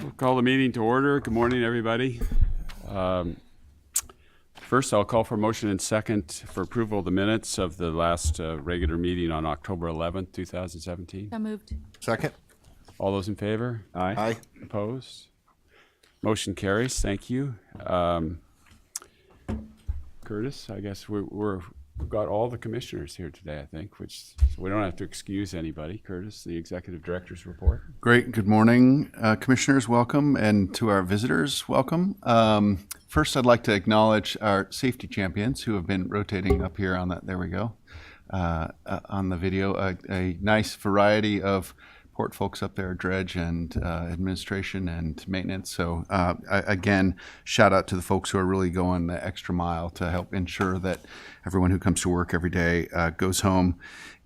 We'll call the meeting to order. Good morning, everybody. First, I'll call for motion and second for approval of the minutes of the last regular meeting on October 11th, 2017. So moved. Second. All those in favor? Aye. Opposed? Motion carries. Thank you. Curtis, I guess we've got all the commissioners here today, I think, so we don't have to excuse anybody. Curtis, the executive director's report. Great. Good morning, commissioners. Welcome. And to our visitors, welcome. First, I'd like to acknowledge our safety champions who have been rotating up here on that. There we go. On the video, a nice variety of port folks up there, dredge and administration and maintenance. So again, shout out to the folks who are really going the extra mile to help ensure that everyone who comes to work every day goes home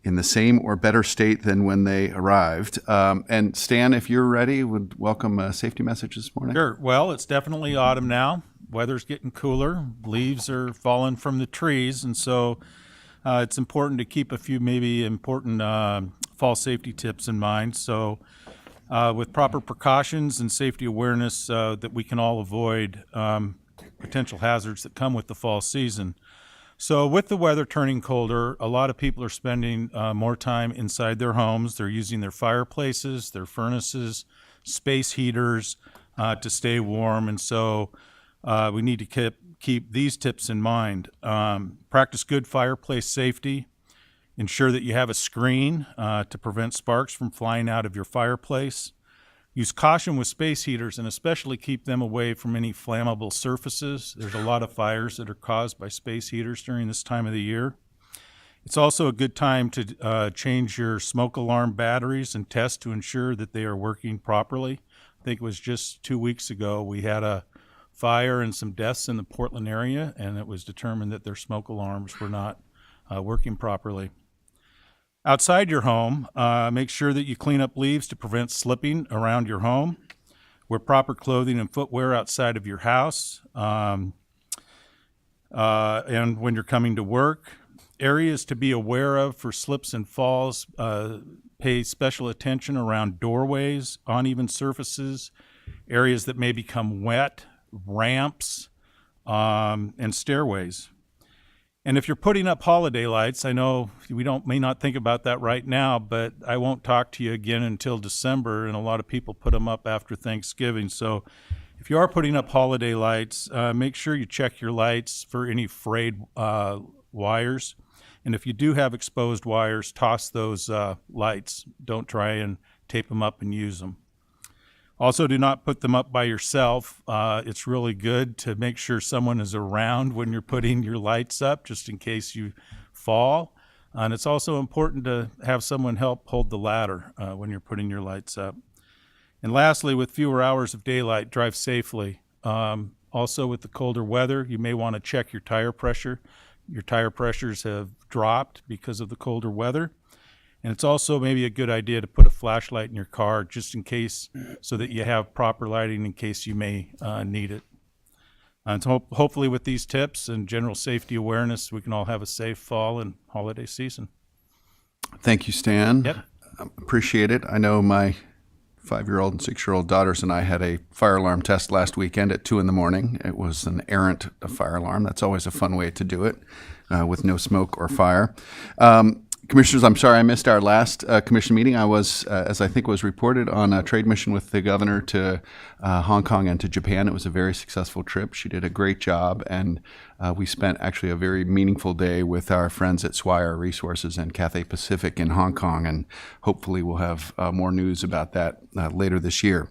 in the same or better state than when they arrived. And Stan, if you're ready, would welcome a safety message this morning. Sure. Well, it's definitely autumn now. Weather's getting cooler. Leaves are falling from the trees. And so it's important to keep a few maybe important fall safety tips in mind. So with proper precautions and safety awareness that we can all avoid potential hazards that come with the fall season. So with the weather turning colder, a lot of people are spending more time inside their homes. They're using their fireplaces, their furnaces, space heaters to stay warm. And so we need to keep these tips in mind. Practice good fireplace safety. Ensure that you have a screen to prevent sparks from flying out of your fireplace. Use caution with space heaters and especially keep them away from any flammable surfaces. There's a lot of fires that are caused by space heaters during this time of the year. It's also a good time to change your smoke alarm batteries and test to ensure that they are working properly. I think it was just 2 weeks ago we had a fire and some deaths in the Portland area, and it was determined that their smoke alarms were not working properly. Outside your home, make sure that you clean up leaves to prevent slipping around your home. Wear proper clothing and footwear outside of your house and when you're coming to work. Areas to be aware of for slips and falls, pay special attention around doorways, uneven surfaces, areas that may become wet, ramps, and stairways. And if you're putting up holiday lights, I know we may not think about that right now, but I won't talk to you again until December, and a lot of people put them up after Thanksgiving. So if you are putting up holiday lights, make sure you check your lights for any frayed wires. And if you do have exposed wires, toss those lights. Don't try and tape them up and use them. Also, do not put them up by yourself. It's really good to make sure someone is around when you're putting your lights up, just in case you fall. And it's also important to have someone help hold the ladder when you're putting your lights up. And lastly, with fewer hours of daylight, drive safely. Also, with the colder weather, you may want to check your tire pressure. Your tire pressures have dropped because of the colder weather. And it's also maybe a good idea to put a flashlight in your car just in case, so that you have proper lighting in case you may need it. And so hopefully with these tips and general safety awareness, we can all have a safe fall and holiday season. Thank you, Stan. Yep. Appreciate it. I know my 5-year-old and 6-year-old daughters and I had a fire alarm test last weekend at 2 a.m. It was an errant fire alarm. That's always a fun way to do it with no smoke or fire. Commissioners, I'm sorry I missed our last commission meeting. I was, as I think was reported, on a trade mission with the governor to Hong Kong and to Japan. It was a very successful trip. She did a great job, and we spent actually a very meaningful day with our friends at Swire Resources and Cathay Pacific in Hong Kong, and hopefully we'll have more news about that later this year.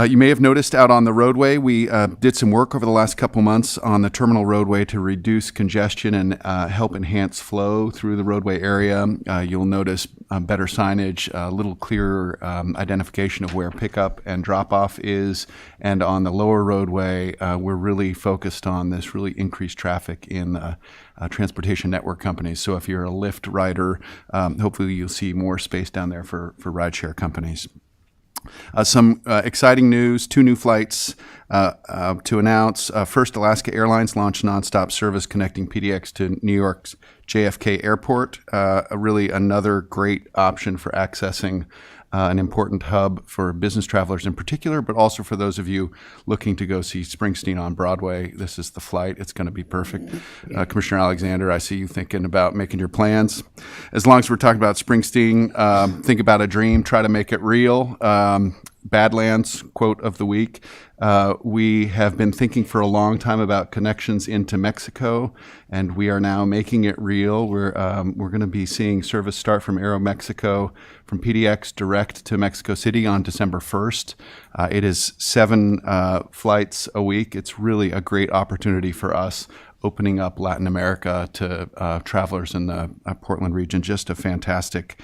You may have noticed out on the roadway, we did some work over the last couple months on the terminal roadway to reduce congestion and help enhance flow through the roadway area. You'll notice better signage, a little clearer identification of where pickup and drop-off is. And on the lower roadway, we're really focused on this really increased traffic in transportation network companies. So if you're a Lyft rider, hopefully you'll see more space down there for rideshare companies. Some exciting news, 2 new flights to announce. First, Alaska Airlines launched nonstop service connecting PDX to New York's JFK Airport, really another great option for accessing an important hub for business travelers in particular, but also for those of you looking to go see Springsteen on Broadway. This is the flight. It's going to be perfect. Commissioner Alexander, I see you thinking about making your plans. As long as we're talking about Springsteen, think about a dream, try to make it real. Badlands quote of the week. We have been thinking for a long time about connections into Mexico, and we are now making it real. We're going to be seeing service start from Aeromexico from PDX direct to Mexico City on December 1st. It is 7 flights a week. It's really a great opportunity for us, opening up Latin America to travelers in the Portland region. Just a fantastic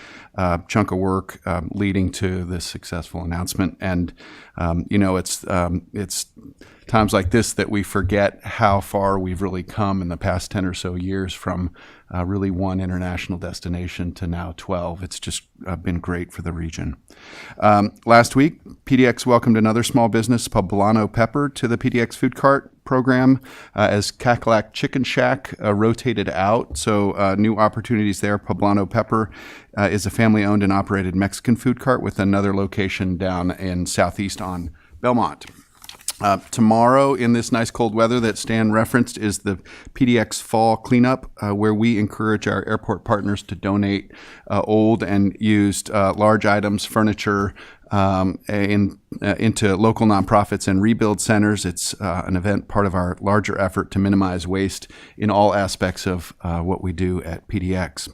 chunk of work leading to this successful announcement. And, it's times like this that we forget how far we've really come in the past 10 or so years from really one international destination to now 12. It's just been great for the region. Last week, PDX welcomed another small business, Poblano Pepper, to the PDX food cart program as Cackalack Chicken Shack rotated out. So new opportunities there. Poblano Pepper is a family-owned and operated Mexican food cart with another location down in Southeast on Belmont. Tomorrow, in this nice cold weather that Stan referenced, is the PDX Fall Cleanup, where we encourage our airport partners to donate old and used large items, furniture, into local nonprofits and rebuild centers. It's an event part of our larger effort to minimize waste in all aspects of what we do at PDX.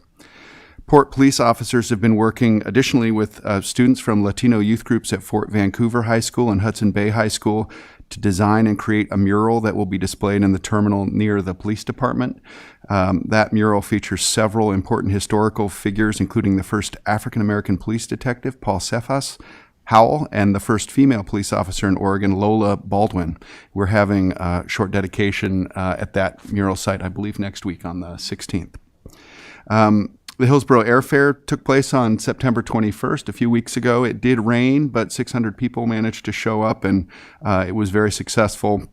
Port police officers have been working additionally with students from Latino youth groups at Fort Vancouver High School and Hudson Bay High School to design and create a mural that will be displayed in the terminal near the police department. That mural features several important historical figures, including the first African-American police detective, Paul Cephas Howell, and the first female police officer in Oregon, Lola Baldwin. We're having a short dedication at that mural site, I believe, next week on the 16th. The Hillsborough Air Fair took place on September 21st, a few weeks ago. It did rain, but 600 people managed to show up, and it was very successful.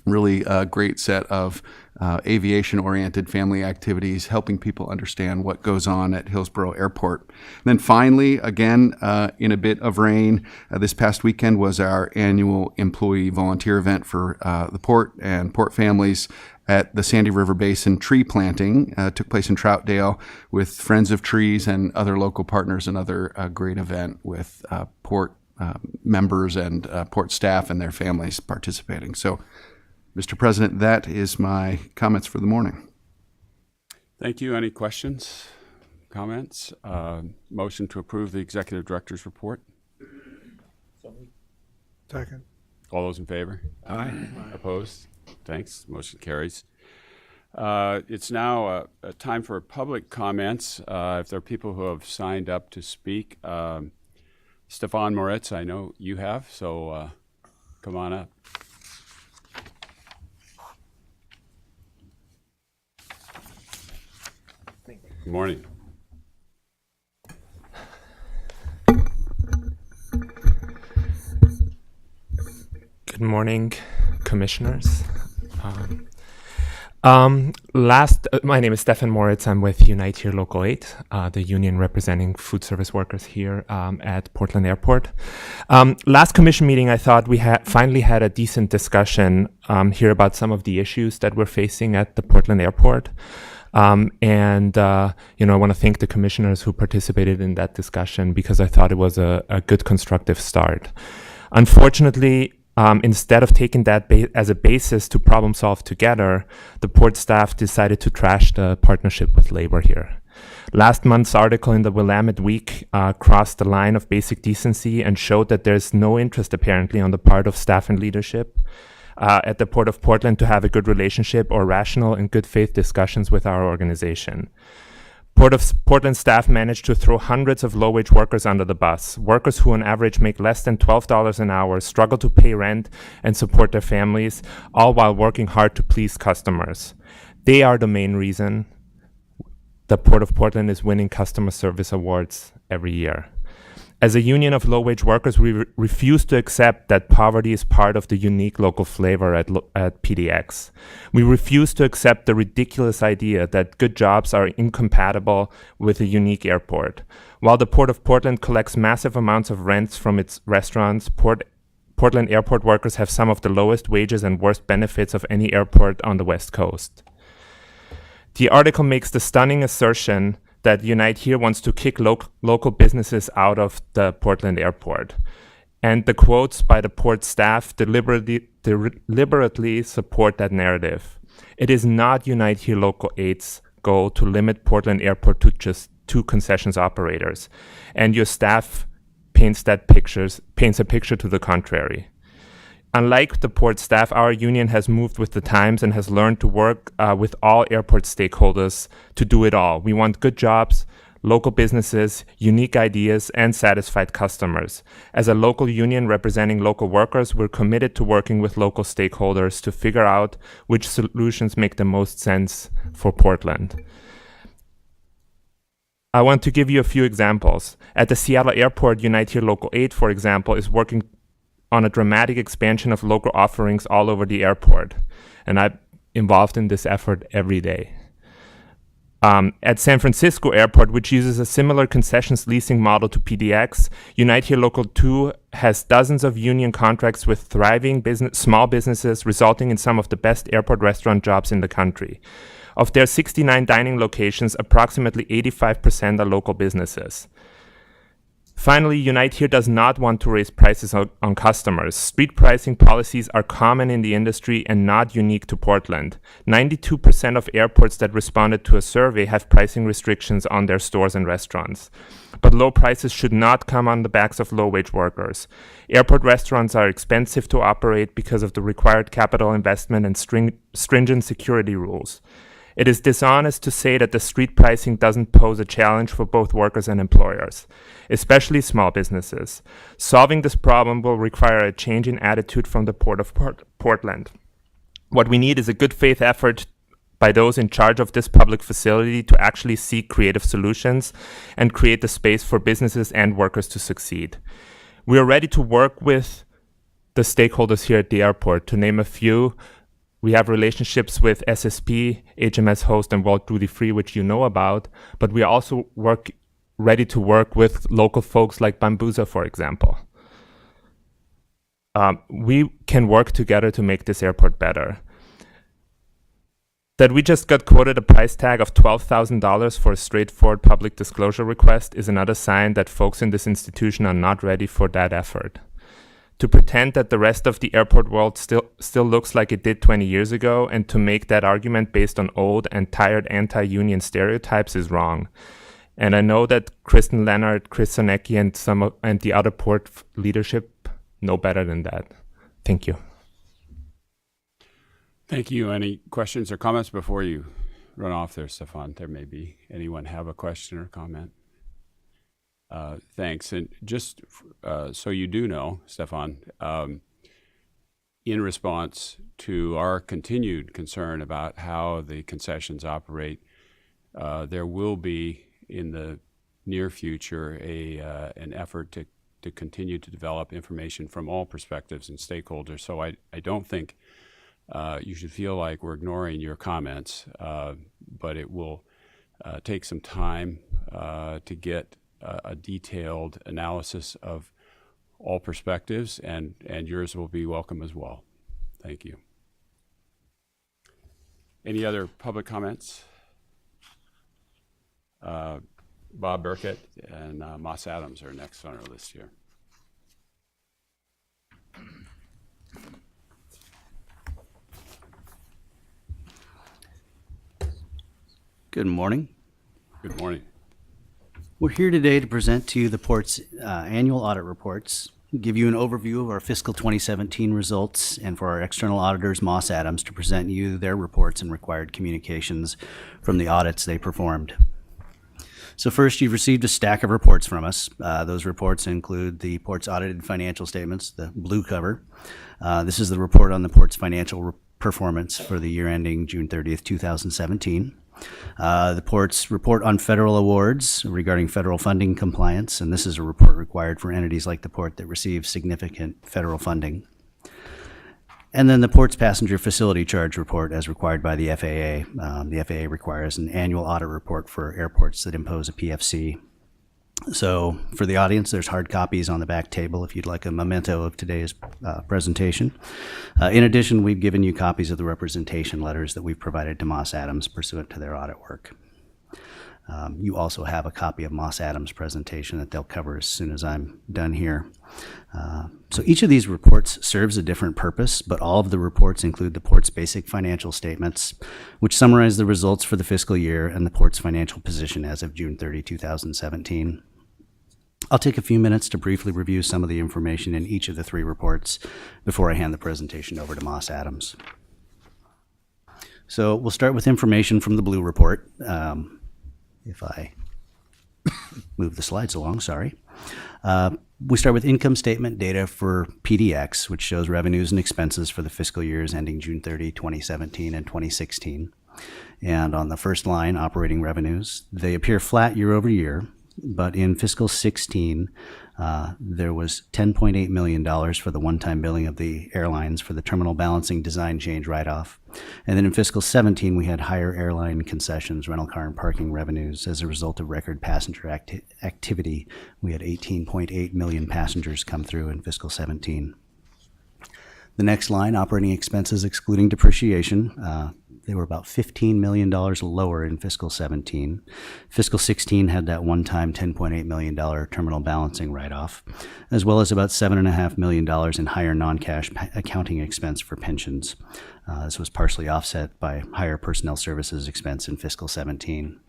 Really a great set of aviation-oriented family activities, helping people understand what goes on at Hillsborough Airport. And then finally, again, in a bit of rain, this past weekend was our annual employee volunteer event for the port and port families at the Sandy River Basin tree planting. Took place in Troutdale with Friends of Trees and other local partners. Another great event with port members and port staff and their families participating. So, Mr. President, that is my comments for the morning. Thank you. Any questions, comments? Motion to approve the Executive Director's report. Second. All those in favor? Aye. Opposed? Thanks. Motion carries. It's now time for public comments. If there are people who have signed up to speak, Stefan Moritz, I know you have, so come on up. Good morning. Good morning, commissioners. My name is Stefan Moritz. I'm with Unite Here Local 8, the union representing food service workers here at Portland Airport. Last commission meeting, I thought we finally had a decent discussion here about some of the issues that we're facing at the Portland Airport. I want to thank the commissioners who participated in that discussion because I thought it was a good constructive start. Unfortunately, instead of taking that as a basis to problem solve together, the port staff decided to trash the partnership with labor here. Last month's article in the Willamette Week crossed the line of basic decency and showed that there's no interest apparently on the part of staff and leadership at the Port of Portland to have a good relationship or rational and good faith discussions with our organization. Port of Portland staff managed to throw hundreds of low-wage workers under the bus, workers who on average make less than $12 an hour, struggle to pay rent and support their families, all while working hard to please customers. They are the main reason the Port of Portland is winning customer service awards every year. As a union of low-wage workers, we refuse to accept that poverty is part of the unique local flavor at PDX. We refuse to accept the ridiculous idea that good jobs are incompatible with a unique airport. While the Port of Portland collects massive amounts of rents from its restaurants, Portland airport workers have some of the lowest wages and worst benefits of any airport on the West Coast. The article makes the stunning assertion that Unite Here wants to kick local businesses out of the Portland airport. And the quotes by the port staff deliberately support that narrative. It is not Unite Here Local 8's goal to limit Portland Airport to just 2 concessions operators. And your staff paints a picture to the contrary. Unlike the port staff, our union has moved with the times and has learned to work with all airport stakeholders to do it all. We want good jobs, local businesses, unique ideas, and satisfied customers. As a local union representing local workers, we're committed to working with local stakeholders to figure out which solutions make the most sense for Portland. I want to give you a few examples. At the Seattle Airport, Unite Here Local 8, for example, is working on a dramatic expansion of local offerings all over the airport. And I'm involved in this effort every day. At San Francisco Airport, which uses a similar concessions leasing model to PDX, Unite Here Local 2 has dozens of union contracts with thriving small businesses, resulting in some of the best airport restaurant jobs in the country. Of their 69 dining locations, approximately 85% are local businesses. Finally, Unite Here does not want to raise prices on customers. Street pricing policies are common in the industry and not unique to Portland. 92% of airports that responded to a survey have pricing restrictions on their stores and restaurants. But low prices should not come on the backs of low-wage workers. Airport restaurants are expensive to operate because of the required capital investment and stringent security rules. It is dishonest to say that the street pricing doesn't pose a challenge for both workers and employers, especially small businesses. Solving this problem will require a change in attitude from the Port of Portland. What we need is a good faith effort by those in charge of this public facility to actually seek creative solutions and create the space for businesses and workers to succeed. We are ready to work with the stakeholders here at the airport. To name a few, we have relationships with SSP, HMS Host, and World Duty Free, which you know about, but we are also ready to work with local folks like Bambusa, for example. We can work together to make this airport better. That we just got quoted a price tag of $12,000 for a straightforward public disclosure request is another sign that folks in this institution are not ready for that effort. To pretend that the rest of the airport world still looks like it did 20 years ago, and to make that argument based on old and tired anti-union stereotypes is wrong. And I know that Kristen Leonard, Chris Sonecki, and the other port leadership know better than that. Thank you. Thank you. Any questions or comments before you run off there, Stefan? There may be. Anyone have a question or comment? Thanks. And just so you do know, Stefan, in response to our continued concern about how the concessions operate, there will be in the near future an effort to continue to develop information from all perspectives and stakeholders. So I don't think you should feel like we're ignoring your comments, but it will take some time to get a detailed analysis of all perspectives, and yours will be welcome as well. Thank you. Any other public comments? Bob Burkett and Moss Adams are next on our list here. Good morning. Good morning. We're here today to present to you the Port's annual audit reports, give you an overview of our fiscal 2017 results, and for our external auditors, Moss Adams, to present you their reports and required communications from the audits they performed. So first, you've received a stack of reports from us. Those reports include the Port's audited financial statements, the blue cover. This is the report on the Port's financial performance for the year ending June 30th, 2017. The Port's report on federal awards regarding federal funding compliance, and this is a report required for entities like the Port that receive significant federal funding. And then the Port's passenger facility charge report as required by the FAA. The FAA requires an annual audit report for airports that impose a PFC. So for the audience, there's hard copies on the back table if you'd like a memento of today's presentation. In addition, we've given you copies of the representation letters that we've provided to Moss Adams pursuant to their audit work. You also have a copy of Moss Adams' presentation that they'll cover as soon as I'm done here. So each of these reports serves a different purpose, but all of the reports include the port's basic financial statements, which summarize the results for the fiscal year and the port's financial position as of June 30, 2017. I'll take a few minutes to briefly review some of the information in each of the three reports before I hand the presentation over to Moss Adams. So we'll start with information from the blue report. If I move the slides along, sorry. We start with income statement data for PDX, which shows revenues and expenses for the fiscal years ending June 30, 2017 and 2016. And on the first line, operating revenues, they appear flat year over year, but in fiscal 16, there was $10.8 million for the one-time billing of the airlines for the terminal balancing design change write-off. And then in fiscal 17, we had higher airline concessions, rental car, and parking revenues as a result of record passenger activity. We had 18.8 million passengers come through in fiscal 17. The next line, operating expenses excluding depreciation, they were about $15 million lower in fiscal 17. Fiscal 16 had that one-time $10.8 million terminal balancing write-off, as well as about $7.5 million in higher non-cash accounting expense for pensions. This was partially offset by higher personnel services expense in fiscal 17.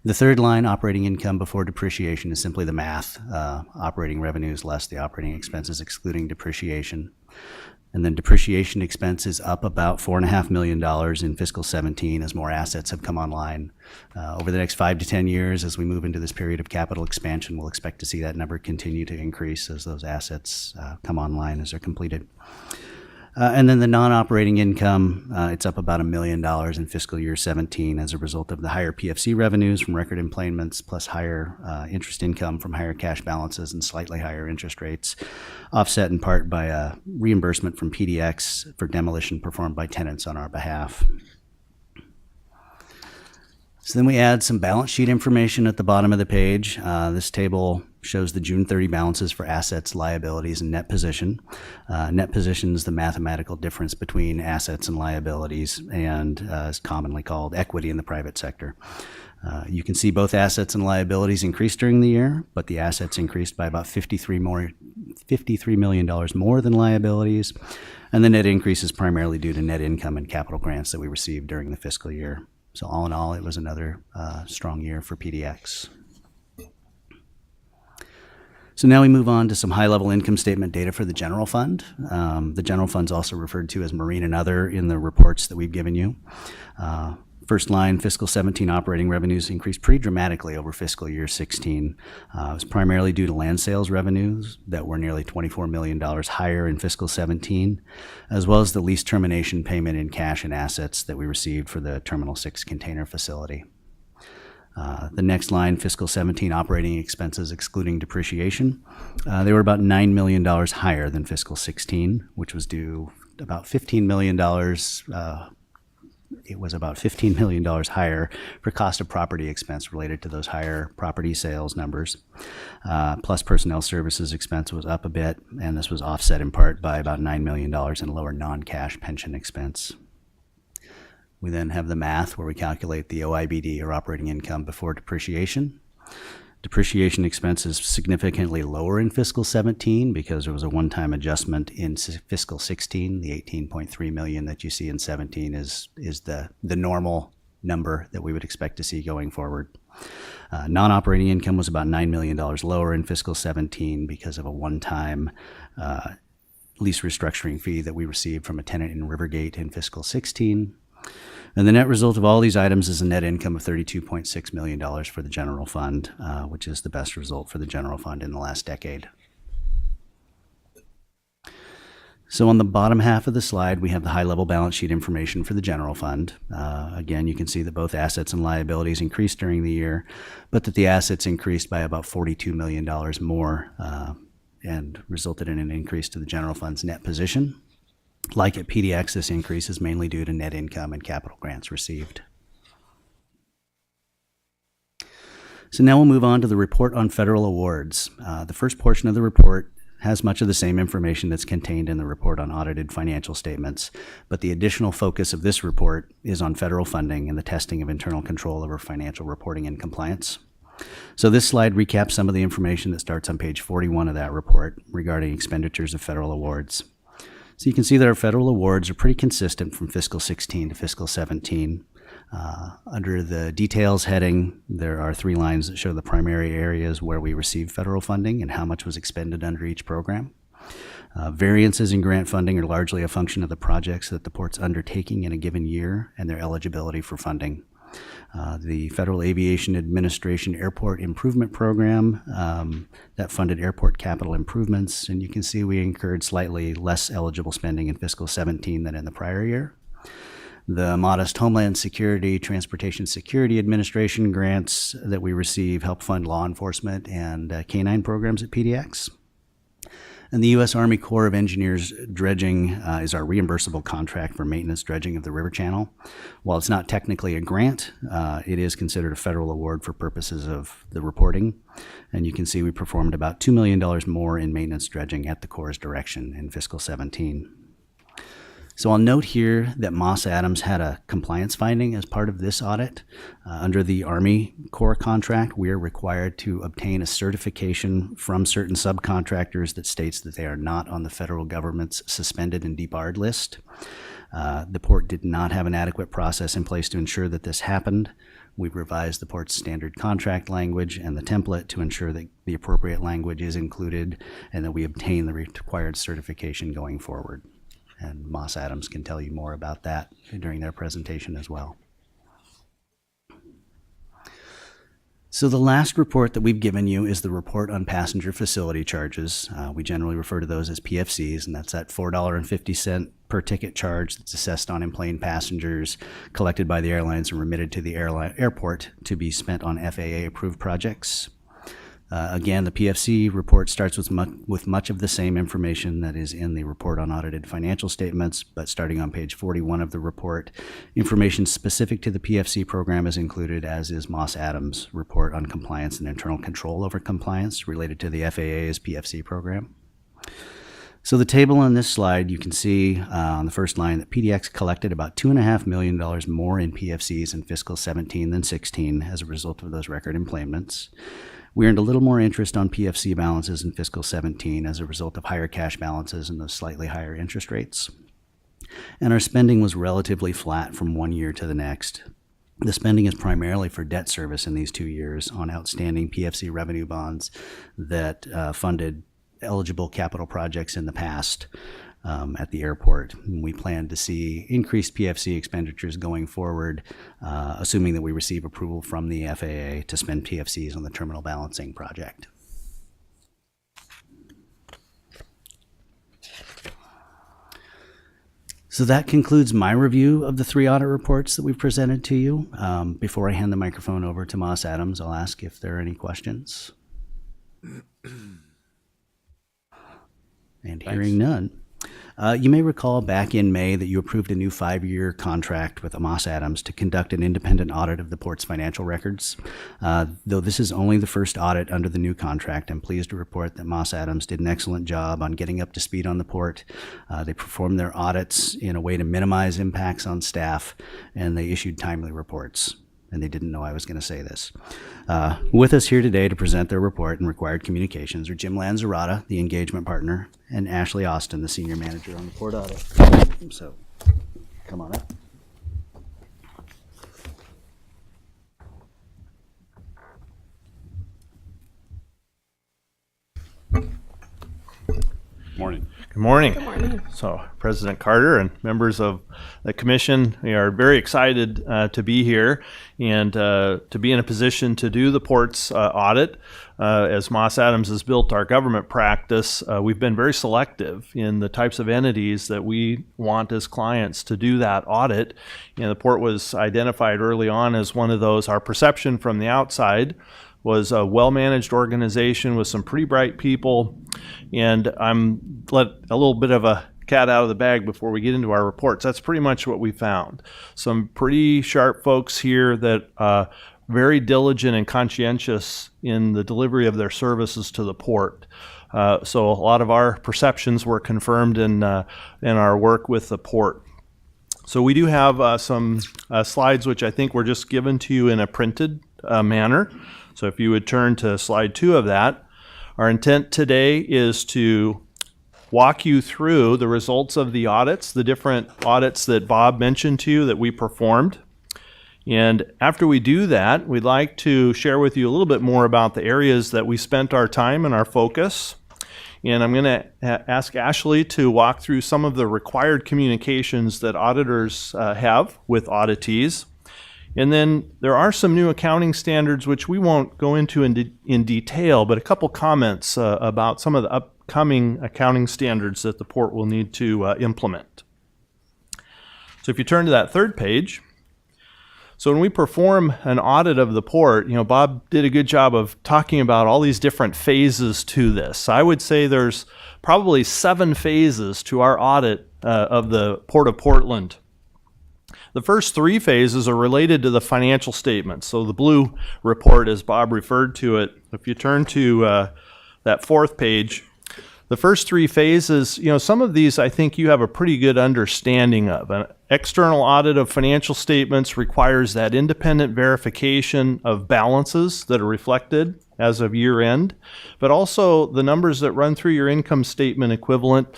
The third line, operating income before depreciation, is simply the math, operating revenues less the operating expenses excluding depreciation. And then depreciation expense is up about $4.5 million in fiscal 17 as more assets have come online. Over the next 5 to 10 years, as we move into this period of capital expansion, we'll expect to see that number continue to increase as those assets come online as they're completed. And then the non-operating income, it's up about $1 million in fiscal year 17 as a result of the higher PFC revenues from record employments, plus higher interest income from higher cash balances and slightly higher interest rates, offset in part by a reimbursement from PDX for demolition performed by tenants on our behalf. So then we add some balance sheet information at the bottom of the page. This table shows the June 30 balances for assets, liabilities, and net position. Net position is the mathematical difference between assets and liabilities and is commonly called equity in the private sector. You can see both assets and liabilities increased during the year, but the assets increased by about $53 million more than liabilities, and the net increase is primarily due to net income and capital grants that we received during the fiscal year. So all in all, it was another strong year for PDX. So now we move on to some high-level income statement data for the general fund. The general fund is also referred to as Marine and Other in the reports that we've given you. First line, fiscal 17 operating revenues increased pretty dramatically over fiscal year 16. It was primarily due to land sales revenues that were nearly $24 million higher in fiscal 17, as well as the lease termination payment in cash and assets that we received for the Terminal 6 container facility. The next line, fiscal 17 operating expenses excluding depreciation, they were about $9 million higher than fiscal 16, which was due about $15 million. It was about $15 million higher for cost of property expense related to those higher property sales numbers. Plus personnel services expense was up a bit, and this was offset in part by about $9 million in lower non-cash pension expense. We then have the math where we calculate the OIBD, or operating income before depreciation. Depreciation expense is significantly lower in fiscal 17 because there was a one-time adjustment in fiscal 16. The $18.3 million that you see in 17 is the normal number that we would expect to see going forward. Non-operating income was about $9 million lower in fiscal 17 because of a one-time lease restructuring fee that we received from a tenant in Rivergate in fiscal 16. And the net result of all these items is a net income of $32.6 million for the general fund, which is the best result for the general fund in the last decade. So on the bottom half of the slide, we have the high-level balance sheet information for the general fund. Again, you can see that both assets and liabilities increased during the year, but that the assets increased by about $42 million more and resulted in an increase to the general fund's net position. Like at PDX, this increase is mainly due to net income and capital grants received. So now we'll move on to the report on federal awards. The first portion of the report has much of the same information that's contained in the report on audited financial statements, but the additional focus of this report is on federal funding and the testing of internal control over financial reporting and compliance. So this slide recaps some of the information that starts on page 41 of that report regarding expenditures of federal awards. So you can see that our federal awards are pretty consistent from fiscal 16 to fiscal 17. Under the details heading, there are 3 lines that show the primary areas where we received federal funding and how much was expended under each program. Variances in grant funding are largely a function of the projects that the port's undertaking in a given year and their eligibility for funding. The Federal Aviation Administration Airport Improvement Program that funded airport capital improvements, and you can see we incurred slightly less eligible spending in fiscal 17 than in the prior year. The modest Homeland Security, Transportation Security Administration grants that we receive help fund law enforcement and canine programs at PDX. And the U.S. Army Corps of Engineers dredging is our reimbursable contract for maintenance dredging of the river channel. While it's not technically a grant, it is considered a federal award for purposes of the reporting. And you can see we performed about $2 million more in maintenance dredging at the Corps' direction in fiscal 17. So I'll note here that Moss Adams had a compliance finding as part of this audit. Under the Army Corps contract, we are required to obtain a certification from certain subcontractors that states that they are not on the federal government's suspended and debarred list. The port did not have an adequate process in place to ensure that this happened. We've revised the port's standard contract language and the template to ensure that the appropriate language is included and that we obtain the required certification going forward. And Moss Adams can tell you more about that during their presentation as well. So the last report that we've given you is the report on passenger facility charges. We generally refer to those as PFCs, and that's that $4.50 per ticket charge that's assessed on in-plane passengers, collected by the airlines and remitted to the airport to be spent on FAA-approved projects. Again, the PFC report starts with much of the same information that is in the report on audited financial statements, but starting on page 41 of the report, information specific to the PFC program is included, as is Moss Adams' report on compliance and internal control over compliance related to the FAA's PFC program. So the table on this slide, you can see on the first line that PDX collected about $2.5 million more in PFCs in fiscal 17 than 16 as a result of those record employments. We earned a little more interest on PFC balances in fiscal 17 as a result of higher cash balances and those slightly higher interest rates. And our spending was relatively flat from one year to the next. The spending is primarily for debt service in these 2 years on outstanding PFC revenue bonds that funded eligible capital projects in the past at the airport. We plan to see increased PFC expenditures going forward, assuming that we receive approval from the FAA to spend PFCs on the terminal balancing project. So that concludes my review of the 3 audit reports that we've presented to you. Before I hand the microphone over to Moss Adams, I'll ask if there are any questions. And hearing none. You may recall back in May that you approved a new 5-year contract with Moss Adams to conduct an independent audit of the port's financial records. Though this is only the first audit under the new contract, I'm pleased to report that Moss Adams did an excellent job on getting up to speed on the port. They performed their audits in a way to minimize impacts on staff, and they issued timely reports. And they didn't know I was going to say this. With us here today to present their report and required communications are Jim Lanzarata, the engagement partner, and Ashley Austin, the senior manager on the port audit. So, come on up. Morning. Good morning. Good morning. So, President Carter and members of the commission, we are very excited to be here and to be in a position to do the port's audit. As Moss Adams has built our government practice, we've been very selective in the types of entities that we want as clients to do that audit. And the port was identified early on as one of those. Our perception from the outside was a well-managed organization with some pretty bright people. And I'm let a little bit of a cat out of the bag before we get into our reports. That's pretty much what we found. Some pretty sharp folks here that very diligent and conscientious in the delivery of their services to the port. So a lot of our perceptions were confirmed in our work with the port. So we do have some slides which I think were just given to you in a printed manner. So if you would turn to slide 2 of that. Our intent today is to walk you through the results of the audits, the different audits that Bob mentioned to you that we performed. And after we do that, we'd like to share with you a little bit more about the areas that we spent our time and our focus. And I'm going to ask Ashley to walk through some of the required communications that auditors have with auditees. And then there are some new accounting standards which we won't go into in detail, but a couple comments about some of the upcoming accounting standards that the port will need to implement. So if you turn to that third page, so when we perform an audit of the port, Bob did a good job of talking about all these different phases to this. I would say there's probably 7 phases to our audit of the Port of Portland. The first 3 phases are related to the financial statements. So the blue report, as Bob referred to it, if you turn to that 4th page, the first 3 phases, some of these I think you have a pretty good understanding of. An external audit of financial statements requires that independent verification of balances that are reflected as of year end, but also the numbers that run through your income statement equivalent,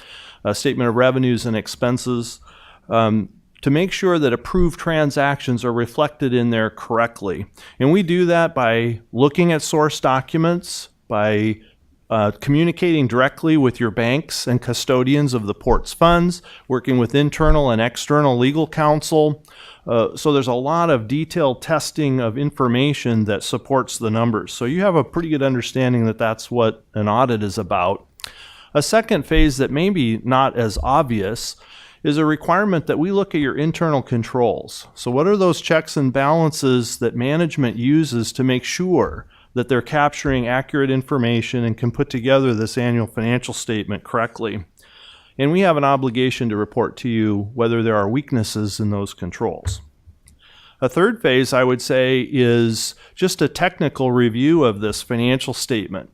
statement of revenues and expenses, to make sure that approved transactions are reflected in there correctly. And we do that by looking at source documents, by communicating directly with your banks and custodians of the port's funds, working with internal and external legal counsel. So there's a lot of detailed testing of information that supports the numbers. So you have a pretty good understanding that that's what an audit is about. A second phase that may be not as obvious is a requirement that we look at your internal controls. So what are those checks and balances that management uses to make sure that they're capturing accurate information and can put together this annual financial statement correctly? And we have an obligation to report to you whether there are weaknesses in those controls. A third phase, I would say, is just a technical review of this financial statement.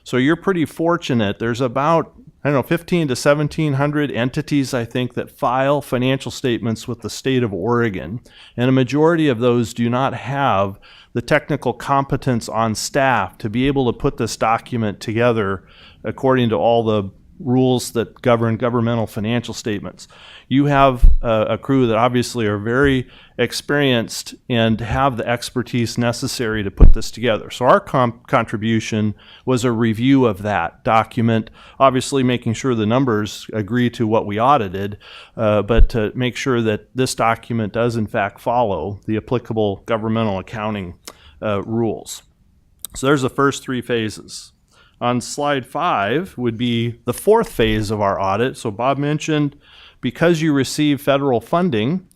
So you're pretty fortunate. There's about 15 to 1,700 entities, I think, that file financial statements with the state of Oregon. And a majority of those do not have the technical competence on staff to be able to put this document together according to all the rules that govern governmental financial statements. You have a crew that obviously are very experienced and have the expertise necessary to put this together. So our contribution was a review of that document, obviously making sure the numbers agree to what we audited, but to make sure that this document does in fact follow the applicable governmental accounting rules. So there's the first 3 phases. On slide 5 would be the 4th phase of our audit. So Bob mentioned, because you receive federal funding,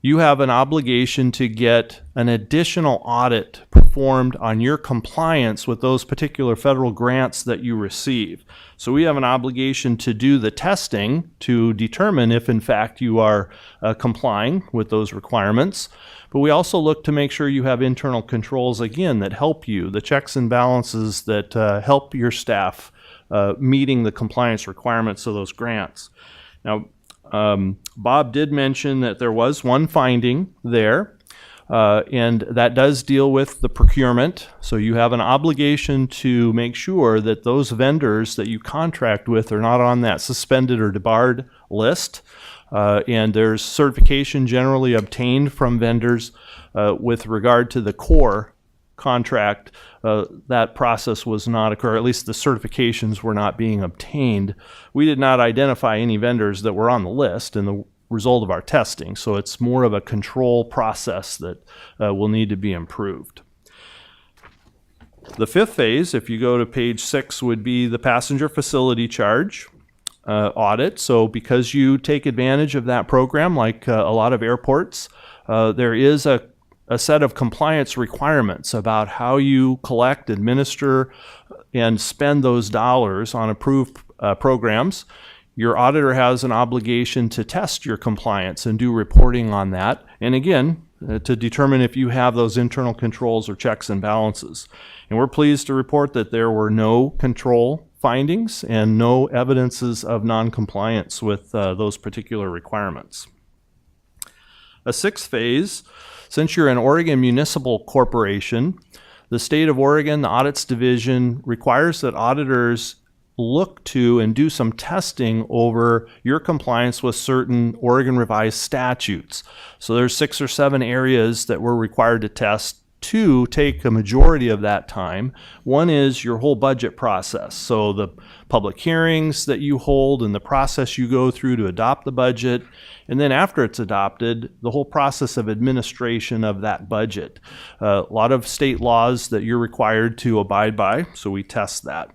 you have an obligation to get an additional audit performed on your compliance with those particular federal grants that you receive. So we have an obligation to do the testing to determine if in fact you are complying with those requirements. But we also look to make sure you have internal controls, again, that help you, the checks and balances that help your staff meeting the compliance requirements of those grants. Now, Bob did mention that there was one finding there, and that does deal with the procurement. So you have an obligation to make sure that those vendors that you contract with are not on that suspended or debarred list. And there's certification generally obtained from vendors with regard to the core contract. That process was not occur, at least the certifications were not being obtained. We did not identify any vendors that were on the list in the result of our testing, so it's more of a control process that will need to be improved. The 5th phase, if you go to page 6, would be the passenger facility charge audit. So because you take advantage of that program, like a lot of airports, there is a set of compliance requirements about how you collect, administer, and spend those dollars on approved programs. Your auditor has an obligation to test your compliance and do reporting on that. And again, to determine if you have those internal controls or checks and balances. And we're pleased to report that there were no control findings and no evidences of non-compliance with those particular requirements. A sixth phase, since you're an Oregon municipal corporation, the state of Oregon, the audits division, requires that auditors look to and do some testing over your compliance with certain Oregon revised statutes. So there's 6 or 7 areas that we're required to test. 2 take a majority of that time. 1 is your whole budget process. So the public hearings that you hold and the process you go through to adopt the budget. And then after it's adopted, the whole process of administration of that budget. A lot of state laws that you're required to abide by, so we test that.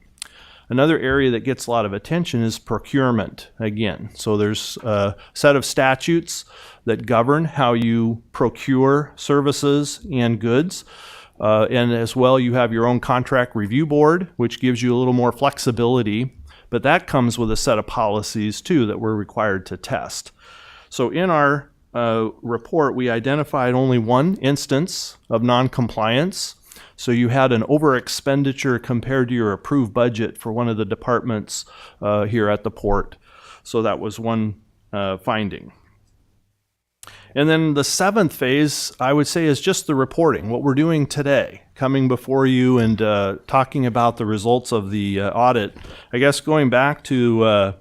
Another area that gets a lot of attention is procurement, again. So there's a set of statutes that govern how you procure services and goods. And as well, you have your own contract review board, which gives you a little more flexibility. But that comes with a set of policies, too, that we're required to test. So in our report, we identified only 1 instance of non-compliance. So you had an over expenditure compared to your approved budget for one of the departments here at the port. So that was one finding. And then the 7th phase, I would say, is just the reporting, what we're doing today, coming before you and talking about the results of the audit. I guess going back to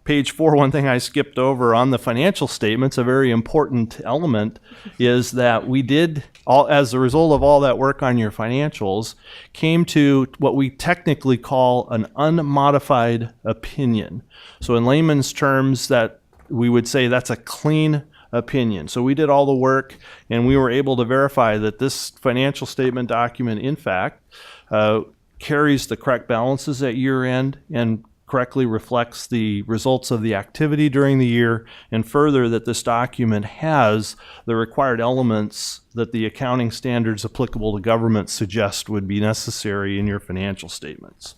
page 4, one thing I skipped over on the financial statements, a very important element is that we did, as a result of all that work on your financials, came to what we technically call an unmodified opinion. So in layman's terms, that we would say that's a clean opinion. So we did all the work and we were able to verify that this financial statement document, in fact, carries the correct balances at year end and correctly reflects the results of the activity during the year, and further that this document has the required elements that the accounting standards applicable to government suggest would be necessary in your financial statements.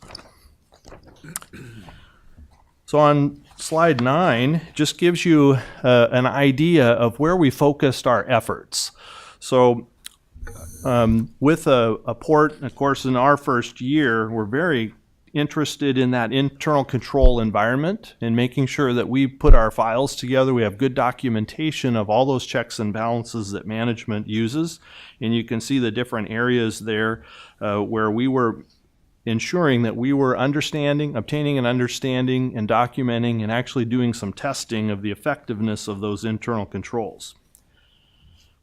So on slide 9, just gives you an idea of where we focused our efforts. So with a port, of course, in our first year, we're very interested in that internal control environment and making sure that we put our files together. We have good documentation of all those checks and balances that management uses. And you can see the different areas there where we were ensuring that we were obtaining an understanding and documenting and actually doing some testing of the effectiveness of those internal controls.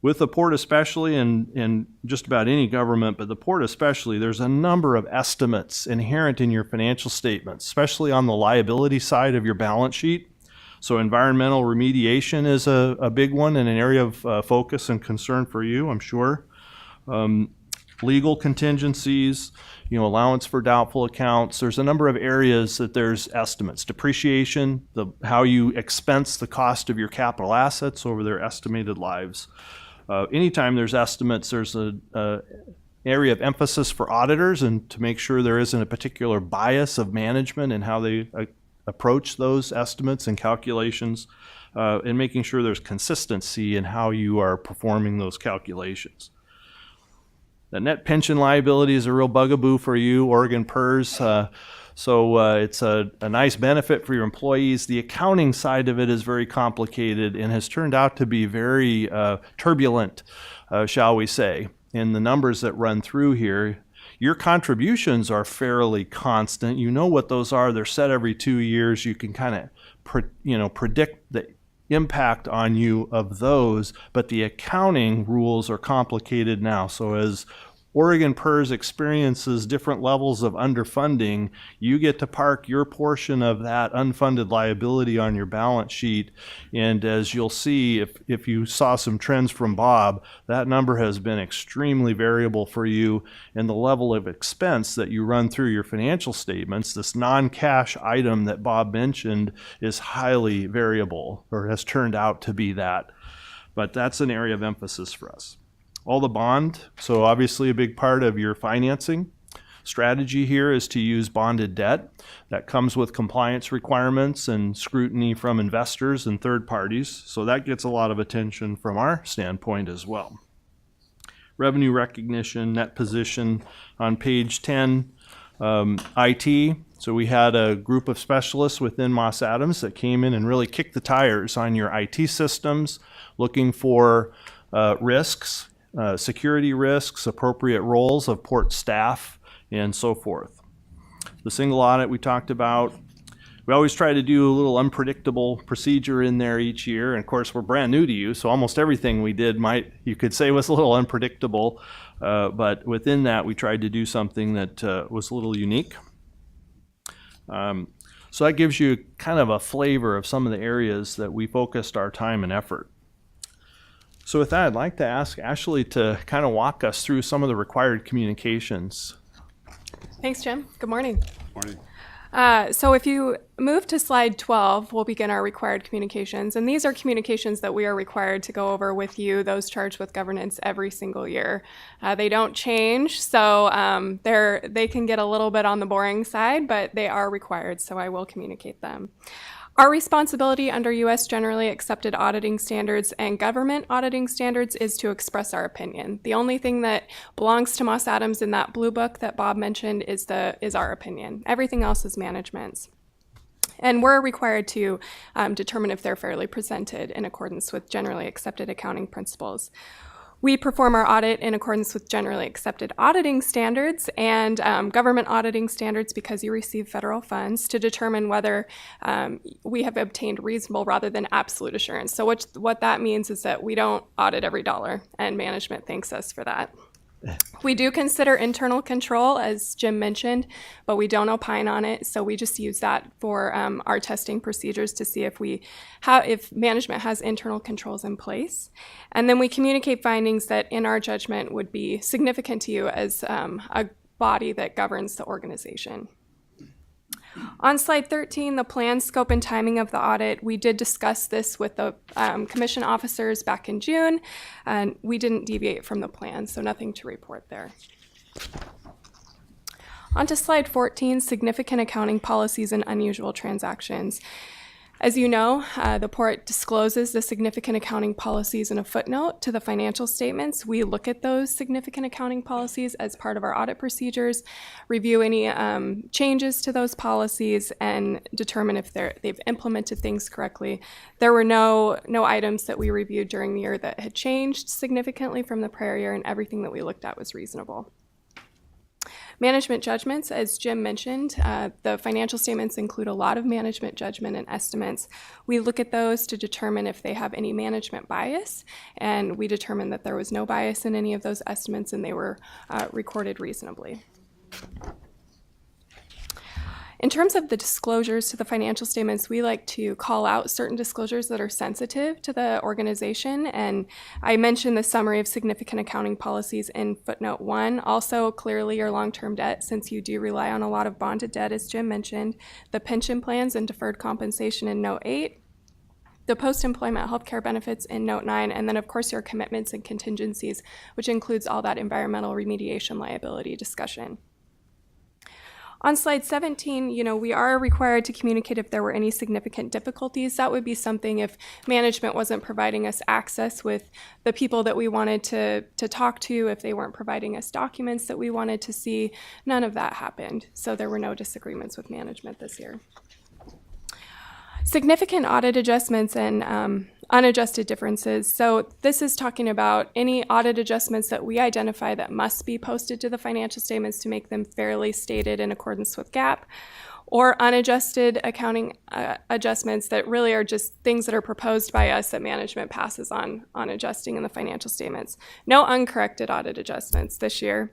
With the port especially, and just about any government, but the port especially, there's a number of estimates inherent in your financial statements, especially on the liability side of your balance sheet. So environmental remediation is a big one and an area of focus and concern for you, I'm sure. Legal contingencies, allowance for doubtful accounts. There's a number of areas that there's estimates. Depreciation, how you expense the cost of your capital assets over their estimated lives. Anytime there's estimates, there's an area of emphasis for auditors and to make sure there isn't a particular bias of management in how they approach those estimates and calculations, and making sure there's consistency in how you are performing those calculations. The net pension liability is a real bugaboo for you, Oregon PERS. So it's a nice benefit for your employees. The accounting side of it is very complicated and has turned out to be very turbulent, shall we say. In the numbers that run through here, your contributions are fairly constant. You know what those are. They're set every 2 years. You can kind of predict the impact on you of those, but the accounting rules are complicated now. So as Oregon PERS experiences different levels of underfunding, you get to park your portion of that unfunded liability on your balance sheet. And as you'll see, if you saw some trends from Bob, that number has been extremely variable for you. And the level of expense that you run through your financial statements, this non-cash item that Bob mentioned, is highly variable, or has turned out to be that. But that's an area of emphasis for us. All the bond, so obviously a big part of your financing strategy here is to use bonded debt. That comes with compliance requirements and scrutiny from investors and third parties. So that gets a lot of attention from our standpoint as well. revenue recognition, net position. On page 10, IT. So we had a group of specialists within Moss Adams that came in and really kicked the tires on your IT systems, looking for risks, security risks, appropriate roles of port staff, and so forth. The single audit we talked about. We always try to do a little unpredictable procedure in there each year. And of course, we're brand new to you, so almost everything we did you could say was a little unpredictable. But within that, we tried to do something that was a little unique. So that gives you kind of a flavor of some of the areas that we focused our time and effort. So with that, I'd like to ask Ashley to kind of walk us through some of the required communications. Thanks, Jim. Good morning. Morning. So if you move to slide 12, we'll begin our required communications. And these are communications that we are required to go over with you, those charged with governance, every single year. They don't change, so they can get a little bit on the boring side, but they are required, so I will communicate them. Our responsibility under U.S. generally accepted auditing standards and government auditing standards is to express our opinion. The only thing that belongs to Moss Adams in that blue book that Bob mentioned is our opinion. Everything else is management's. And we're required to determine if they're fairly presented in accordance with generally accepted accounting principles. We perform our audit in accordance with generally accepted auditing standards and government auditing standards because you receive federal funds to determine whether we have obtained reasonable rather than absolute assurance. So what that means is that we don't audit every dollar, and management thanks us for that. We do consider internal control, as Jim mentioned, but we don't opine on it. So we just use that for our testing procedures to see if management has internal controls in place. And then we communicate findings that, in our judgment, would be significant to you as a body that governs the organization. On slide 13, the plan, scope, and timing of the audit, we did discuss this with the commission officers back in June, and we didn't deviate from the plan, so nothing to report there. On to slide 14, significant accounting policies and unusual transactions. As you know, the port discloses the significant accounting policies in a footnote to the financial statements. We look at those significant accounting policies as part of our audit procedures, review any changes to those policies, and determine if they've implemented things correctly. There were no items that we reviewed during the year that had changed significantly from the prior year, and everything that we looked at was reasonable. Management judgments, as Jim mentioned, the financial statements include a lot of management judgment and estimates. We look at those to determine if they have any management bias, and we determined that there was no bias in any of those estimates and they were recorded reasonably. In terms of the disclosures to the financial statements, we like to call out certain disclosures that are sensitive to the organization. And I mentioned the summary of significant accounting policies in footnote 1. Also, clearly your long-term debt, since you do rely on a lot of bonded debt, as Jim mentioned, the pension plans and deferred compensation in note 8, the post-employment healthcare benefits in note 9, and then of course your commitments and contingencies, which includes all that environmental remediation liability discussion. On slide 17, we are required to communicate if there were any significant difficulties. That would be something if management wasn't providing us access with the people that we wanted to talk to, if they weren't providing us documents that we wanted to see. None of that happened, so there were no disagreements with management this year. Significant audit adjustments and unadjusted differences. So this is talking about any audit adjustments that we identify that must be posted to the financial statements to make them fairly stated in accordance with GAAP, or unadjusted accounting adjustments that really are just things that are proposed by us that management passes on adjusting in the financial statements. No uncorrected audit adjustments this year.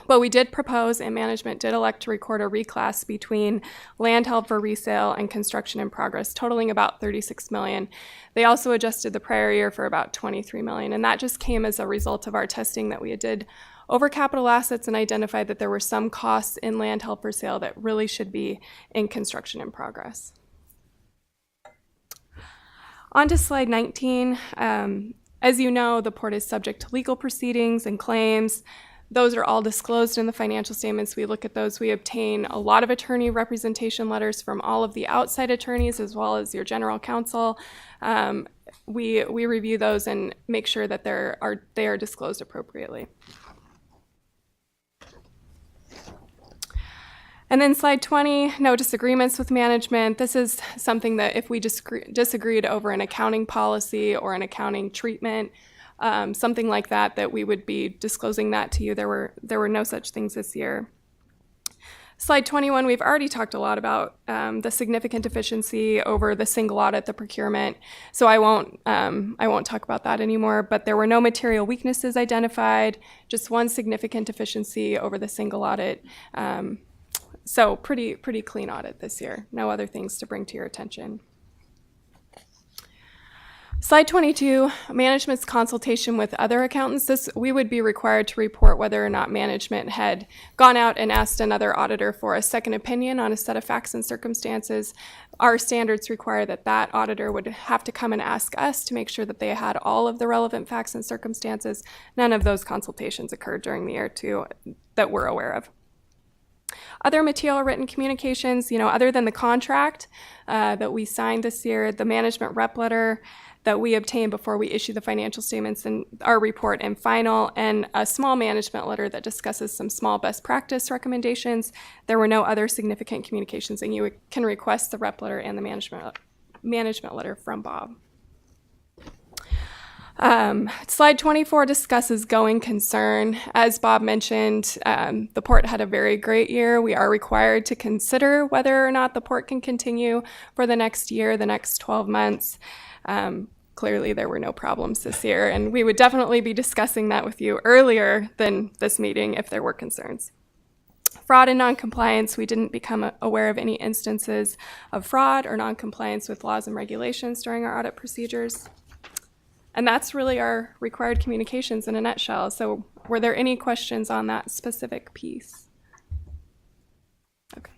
But we did propose, and management did elect to record a reclass between land held for resale and construction in progress, totaling about $36 million. They also adjusted the prior year for about $23 million, and that just came as a result of our testing that we did over capital assets and identified that there were some costs in land held for sale that really should be in construction in progress. On to slide 19. As you know, the port is subject to legal proceedings and claims. Those are all disclosed in the financial statements. We look at those. We obtain a lot of attorney representation letters from all of the outside attorneys as well as your general counsel. we review those and make sure that they are disclosed appropriately. And then slide 20, no disagreements with management. This is something that if we disagreed over an accounting policy or an accounting treatment, something like that, that we would be disclosing that to you. There were no such things this year. Slide 21, we've already talked a lot about the significant deficiency over the single audit, the procurement. So I won't talk about that anymore, but there were no material weaknesses identified, just one significant deficiency over the single audit. So pretty clean audit this year. No other things to bring to your attention. Slide 22, management's consultation with other accountants. We would be required to report whether or not management had gone out and asked another auditor for a second opinion on a set of facts and circumstances. Our standards require that auditor would have to come and ask us to make sure that they had all of the relevant facts and circumstances. None of those consultations occurred during the year that we're aware of. Other material written communications, other than the contract that we signed this year, the management rep letter that we obtained before we issue the financial statements and our report and final, and a small management letter that discusses some small best practice recommendations. There were no other significant communications, and you can request the rep letter and the management letter from Bob. Slide 24 discusses going concern. As Bob mentioned, the port had a very great year. We are required to consider whether or not the port can continue for the next year, the next 12 months. Clearly, there were no problems this year, and we would definitely be discussing that with you earlier than this meeting if there were concerns. Fraud and noncompliance, we didn't become aware of any instances of fraud or noncompliance with laws and regulations during our audit procedures. And that's really our required communications in a nutshell. So were there any questions on that specific piece? Okay.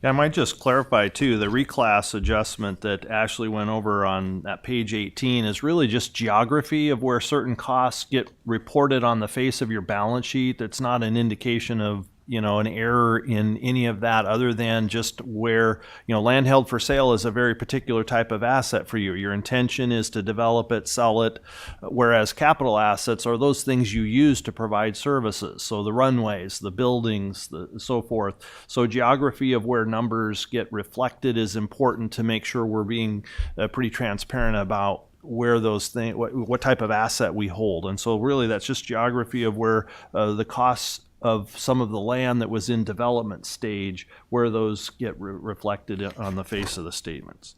Yeah, I might just clarify too, the reclass adjustment that Ashley went over on that page 18 is really just geography of where certain costs get reported on the face of your balance sheet. It's not an indication of an error in any of that, other than just where, land held for sale is a very particular type of asset for you. Your intention is to develop it, sell it, whereas capital assets are those things you use to provide services. So the runways, the buildings, so forth. So geography of where numbers get reflected is important to make sure we're being pretty transparent about where those things, what type of asset we hold. And so really that's just geography of where the costs of some of the land that was in development stage, where those get reflected on the face of the statements.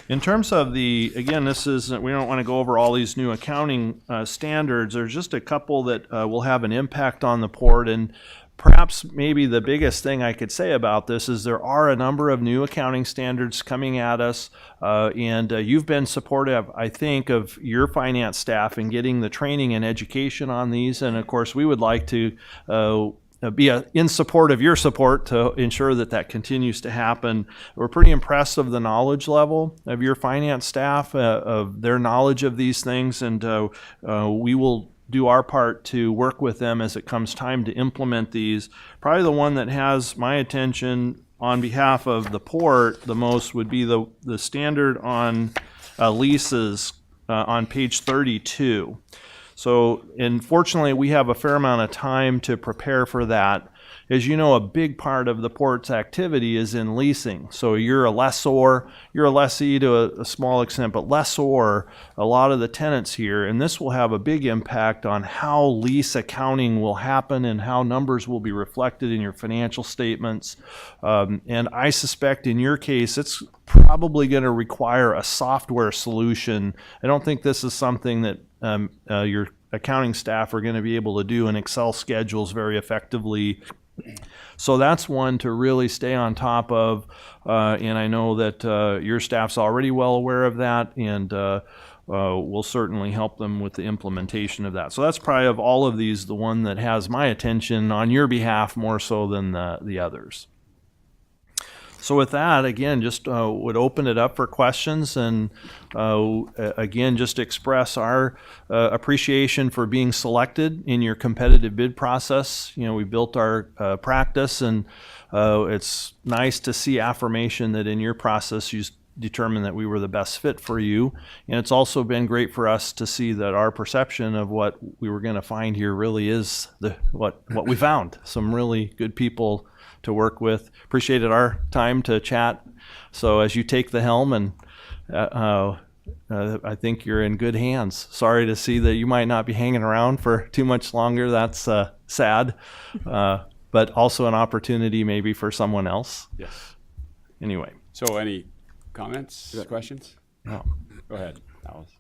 In terms of again, we don't want to go over all these new accounting standards. There's just a couple that will have an impact on the port, and perhaps maybe the biggest thing I could say about this is there are a number of new accounting standards coming at us, and you've been supportive, I think, of your finance staff in getting the training and education on these. And of course, we would like to be in support of your support to ensure that continues to happen. We're pretty impressed of the knowledge level of your finance staff, of their knowledge of these things, and we will do our part to work with them as it comes time to implement these. Probably the one that has my attention on behalf of the port the most would be the standard on leases on page 32. So unfortunately, we have a fair amount of time to prepare for that. As you know, a big part of the port's activity is in leasing. So you're a lessor, you're a lessee to a small extent, but lessor, a lot of the tenants here, and this will have a big impact on how lease accounting will happen and how numbers will be reflected in your financial statements. And I suspect in your case, it's probably going to require a software solution. I don't think this is something that your accounting staff are going to be able to do in Excel schedules very effectively. So that's one to really stay on top of, and I know that your staff's already well aware of that, and we'll certainly help them with the implementation of that. So that's probably, of all of these, the one that has my attention on your behalf more so than the others. So with that, again, just would open it up for questions, and again, just express our appreciation for being selected in your competitive bid process. We built our practice, and it's nice to see affirmation that in your process determined that we were the best fit for you. And it's also been great for us to see that our perception of what we were going to find here really is what we found. Some really good people to work with. Appreciated our time to chat. So as you take the helm, and I think you're in good hands. Sorry to see that you might not be hanging around for too much longer. That's sad, but also an opportunity maybe for someone else. Yes. Anyway. So any comments, questions? No. Go ahead, Alice.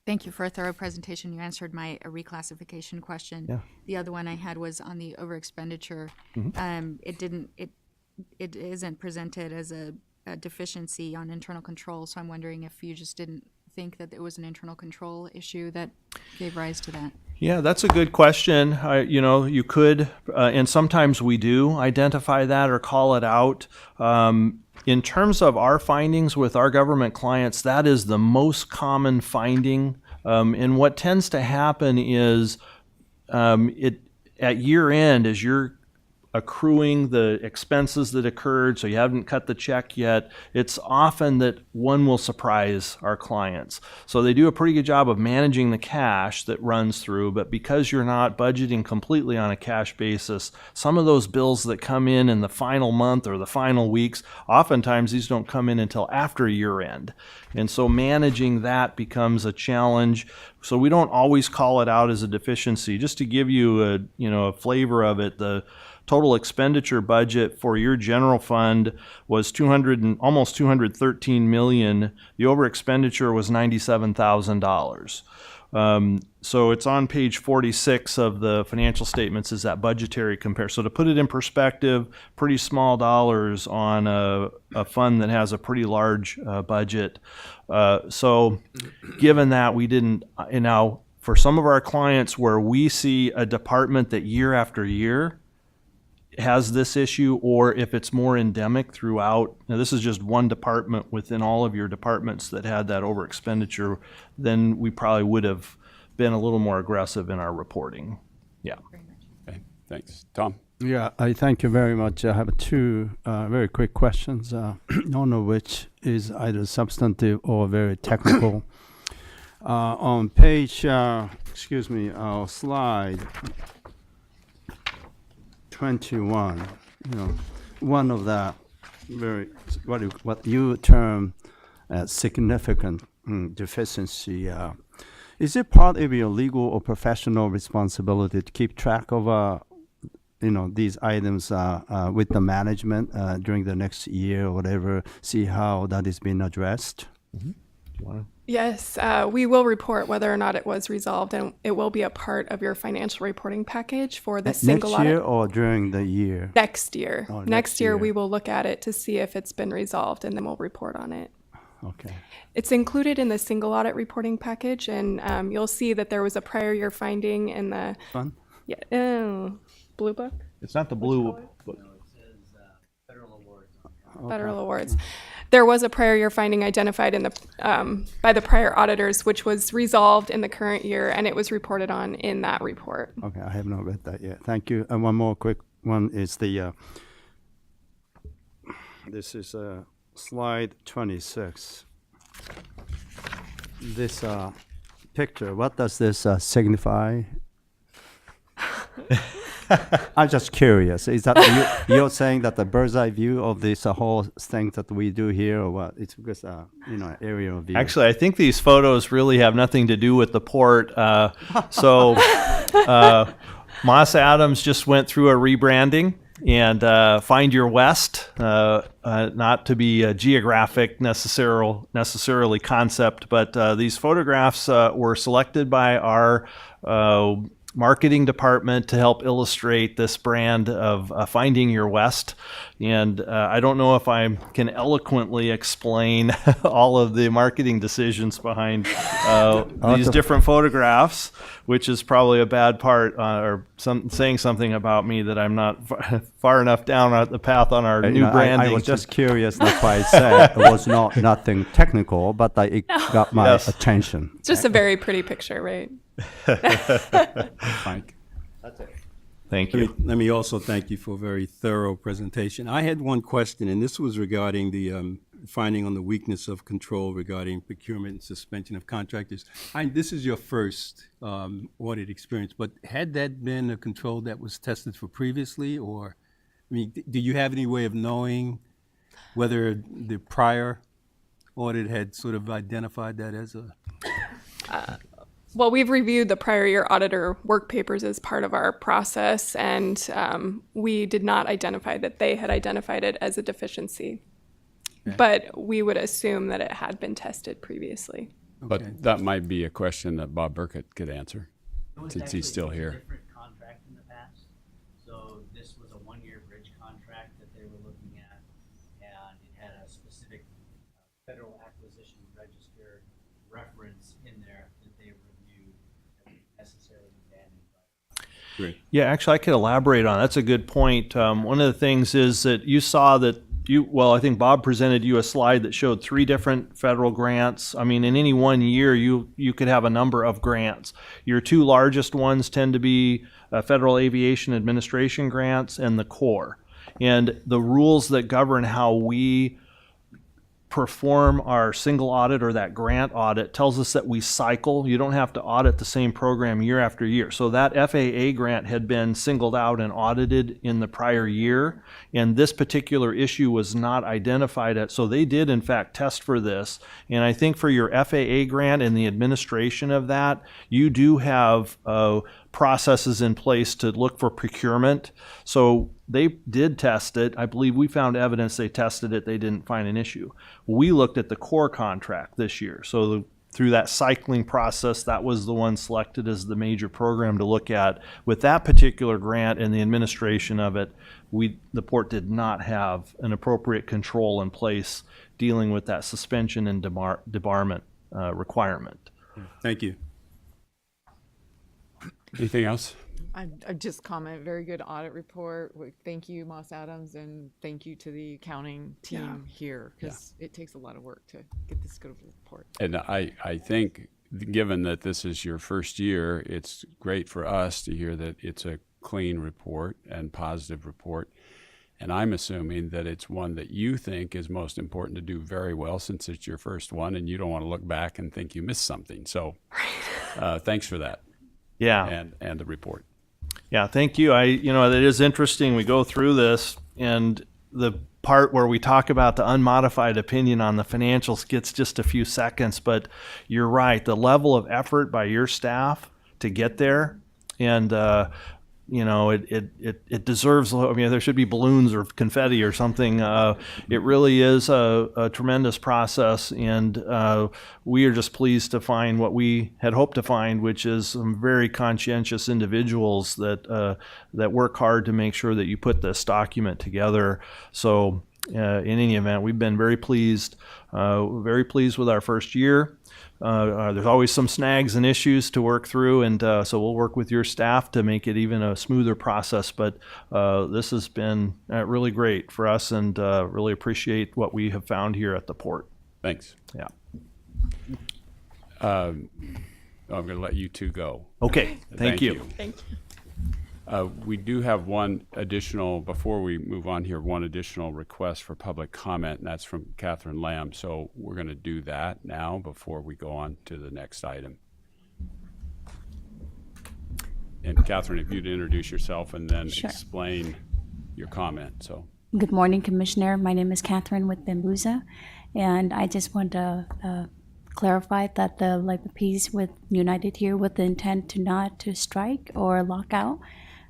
Thank you for a thorough presentation. You answered my reclassification question. Yeah. The other one I had was on the over expenditure. It isn't presented as a deficiency on internal control, so I'm wondering if you just didn't think that it was an internal control issue that gave rise to that. Yeah, that's a good question. You could, and sometimes we do identify that or call it out. In terms of our findings with our government clients, that is the most common finding. And what tends to happen is at year end, as you're accruing the expenses that occurred, so you haven't cut the check yet, it's often that one will surprise our clients. So they do a pretty good job of managing the cash that runs through, but because you're not budgeting completely on a cash basis, some of those bills that come in the final month or the final weeks, oftentimes these don't come in until after year end. And so managing that becomes a challenge. So we don't always call it out as a deficiency. Just to give you a flavor of it, the total expenditure budget for your general fund was almost $213 million. The over expenditure was $97,000. So it's on page 46 of the financial statements is that budgetary compare. So to put it in perspective, pretty small dollars on a fund that has a pretty large budget. So given that we didn't, and now for some of our clients where we see a department that year after year has this issue, or if it's more endemic throughout, now this is just one department within all of your departments that had that over expenditure, then we probably would have been a little more aggressive in our reporting. Yeah. Okay, thanks. Tom? Yeah, I thank you very much. I have two very quick questions, none of which is either substantive or very technical. On page, slide 21, one of the very, what you term as significant deficiency, is it part of your legal or professional responsibility to keep track of these items with the management during the next year or whatever, see how that is being addressed? Mm-hmm. Do you want to? Yes, we will report whether or not it was resolved, and it will be a part of your financial reporting package for the single next year audit. or during the year? Next year. Oh, next year, year. we will look at it to see if it's been resolved, and then we'll report on it. Okay. It's included in the single audit reporting package, and you'll see that there was a prior year finding in the Fun? blue book. It's not the blue book. Federal awards. There was a prior year finding identified in the by the prior auditors, which was resolved in the current year, and it was reported on in that report. Okay, I have not read that yet. Thank you. And one more quick one is the, this is slide 26. This picture, what does this signify? I'm just curious. Is that you're saying that the bird's eye view of this whole thing that we do here, or what? It's because aerial view. Actually, I think these photos really have nothing to do with the port. Moss Adams just went through a rebranding, and Find Your West, not to be a geographic necessarily concept, but these photographs were selected by our marketing department to help illustrate this brand of Finding Your West. And I don't know if I can eloquently explain all of the marketing decisions behind these different photographs, which is probably a bad part or saying something about me that I'm not far enough down the path on our new branding. I was just curious. That's why I said it was nothing technical, but it got my attention. It's just a very pretty picture, right? Mike? Thank you. Let me also thank you for a very thorough presentation. I had one question, and this was regarding the finding on the weakness of control regarding procurement and suspension of contractors. This is your first audit experience, but had that been a control that was tested for previously, or, I mean, do you have any way of knowing whether the prior audit had sort of identified that as a? Well, we've reviewed the prior year auditor work papers as part of our process, and we did not identify that they had identified it as a deficiency. Okay. But we would assume that it had been tested previously. Okay. But that might be a question that Bob Burkett could answer, since he's still here. Different contract in the past. So this was a one-year bridge contract that they were looking at, and it had a specific Federal Acquisition Register reference in there that they reviewed that wouldn't necessarily be banned. Great. Yeah, actually, I could elaborate on that. That's a good point. One of the things is that you saw that I think Bob presented you a slide that showed 3 different federal grants. I mean, in any one year, you could have a number of grants. Your 2 largest ones tend to be Federal Aviation Administration grants and the Corps. And the rules that govern how we perform our single audit or that grant audit tells us that we cycle. You don't have to audit the same program year after year. So that FAA grant had been singled out and audited in the prior year, and this particular issue was not identified so they did in fact test for this. And I think for your FAA grant and the administration of that, you do have processes in place to look for procurement. So they did test it. I believe we found evidence they tested it. They didn't find an issue. We looked at the Corps contract this year. So through that cycling process, that was the one selected as the major program to look at. With that particular grant and the administration of it, the port did not have an appropriate control in place dealing with that suspension and debarment requirement. Thank you. Anything else? I just comment, very good audit report. Thank you, Moss Adams, and thank you to the accounting team here, because it takes a lot of work to get this good of a report. And I think, given that this is your first year, it's great for us to hear that it's a clean report and positive report. And I'm assuming that it's one that you think is most important to do very well, since it's your first one and you don't want to look back and think you missed something. So thanks for that. Yeah. And the report. Yeah, thank you. It is interesting. We go through this, and the part where we talk about the unmodified opinion on the financials gets just a few seconds, but you're right. The level of effort by your staff to get there, and it deserves. I mean, there should be balloons or confetti or something. It really is a tremendous process, and we are just pleased to find what we had hoped to find, which is some very conscientious individuals that work hard to make sure that you put this document together. So, in any event, we've been very pleased with our first year. There's always some snags and issues to work through, and so we'll work with your staff to make it even a smoother process. But this has been really great for us, and really appreciate what we have found here at the port. Thanks. Yeah. I'm going to let you 2 go. Okay. Thank you. Thank you. We do have one additional, before we move on here, one additional request for public comment, and that's from Catherine Lamb. So we're going to do that now before we go on to the next item. And Catherine, if you'd introduce yourself and then explain your comment. So. Good morning, Commissioner. My name is Catherine with Bambuza, and I just want to clarify that the labor peace with United here with the intent to not to strike or lock out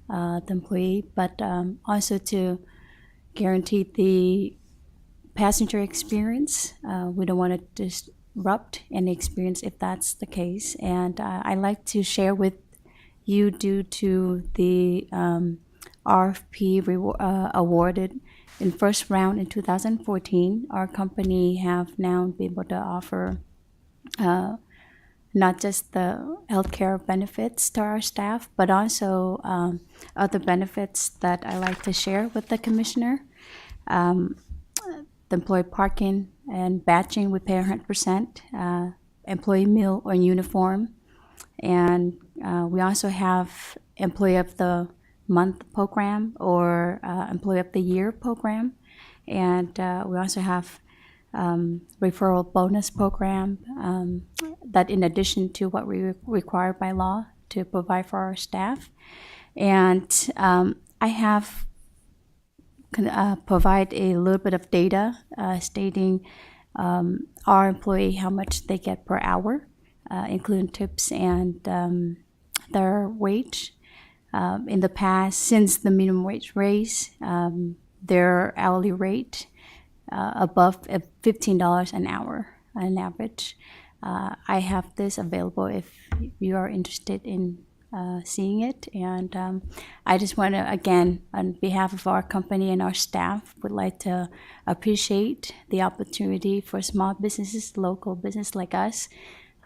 the employee, but also to guarantee the passenger experience. We don't want to disrupt any experience if that's the case. And I'd like to share with you, due to the RFP awarded in first round in 2014, our company have now been able to offer not just the healthcare benefits to our staff, but also other benefits that I like to share with the commissioner. The employee parking and badging, we pay 100%, employee meal or uniform. And we also have Employee of the Month program or Employee of the Year program. And we also have referral bonus program that in addition to what we require by law to provide for our staff. And I have provide a little bit of data stating our employee how much they get per hour, including tips and their wage. In the past, since the minimum wage raise, their hourly rate above $15 an hour on average. I have this available if you are interested in seeing it. And I just want to, again, on behalf of our company and our staff, would like to appreciate the opportunity for small businesses, local business like us.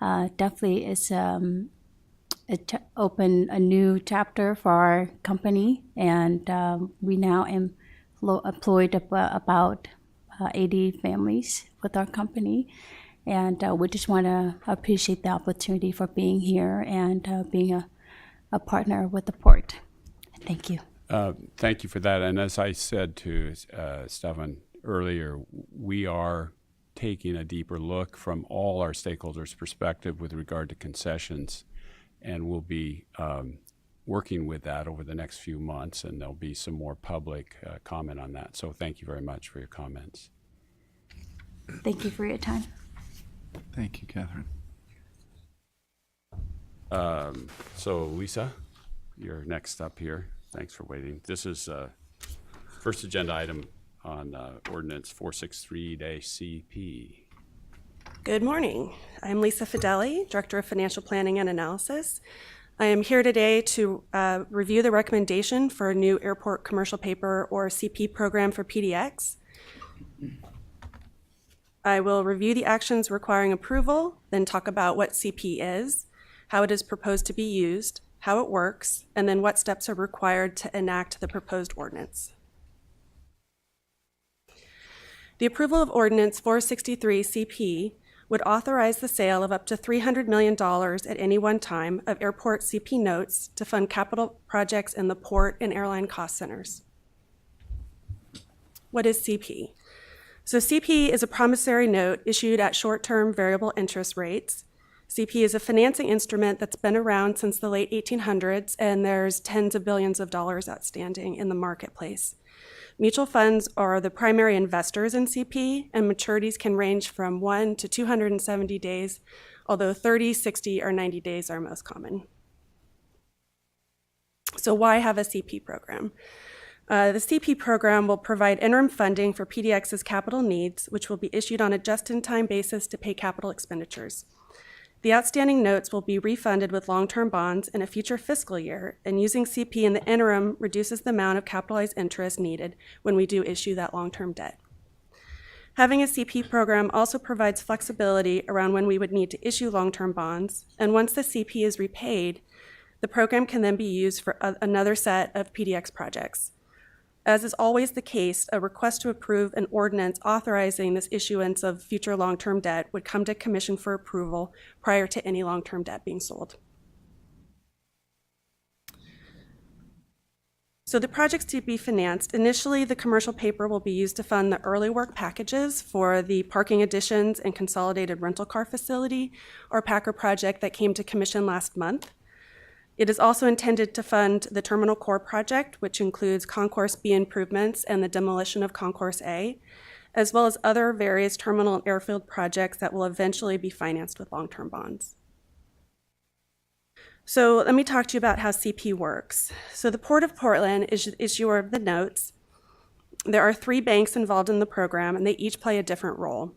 Definitely it's open a new chapter for our company, and we now employed about 80 families with our company, and we just want to appreciate the opportunity for being here and being a partner with the port. Thank you. Thank you for that. And as I said to Stefan earlier, we are taking a deeper look from all our stakeholders' perspective with regard to concessions, and we'll be working with that over the next few months, and there'll be some more public comment on that. So thank you very much for your comments. Thank you for your time. Thank you, Catherine. So Lisa, you're next up here. Thanks for waiting. This is first agenda item on ordinance 463-CP. Good morning. I'm Lisa Fideli, Director of Financial Planning and Analysis. I am here today to review the recommendation for a new airport commercial paper or CP program for PDX. I will review the actions requiring approval, then talk about what CP is, how it is proposed to be used, how it works, and then what steps are required to enact the proposed ordinance. The approval of Ordinance 463-CP would authorize the sale of up to $300 million at any one time of airport CP notes to fund capital projects in the port and airline cost centers. What is CP? So CP is a promissory note issued at short-term variable interest rates. CP is a financing instrument that's been around since the late 1800s, and there's tens of billions of dollars outstanding in the marketplace. Mutual funds are the primary investors in CP, and maturities can range from 1 to 270 days, although 30, 60, or 90 days are most common. So why have a CP program? The CP program will provide interim funding for PDX's capital needs, which will be issued on a just-in-time basis to pay capital expenditures. The outstanding notes will be refunded with long-term bonds in a future fiscal year, and using CP in the interim reduces the amount of capitalized interest needed when we do issue that long-term debt. Having a CP program also provides flexibility around when we would need to issue long-term bonds, and once the CP is repaid, the program can then be used for another set of PDX projects. As is always the case, a request to approve an ordinance authorizing this issuance of future long-term debt would come to Commission for approval prior to any long-term debt being sold. So the projects to be financed, initially the commercial paper will be used to fund the early work packages for the parking additions and consolidated rental car facility, or Packer project that came to Commission last month. It is also intended to fund the Terminal Core project, which includes Concourse B improvements and the demolition of Concourse A, as well as other various terminal and airfield projects that will eventually be financed with long-term bonds. So let me talk to you about how CP works. So the Port of Portland is the issuer of the notes. There are 3 banks involved in the program, and they each play a different role.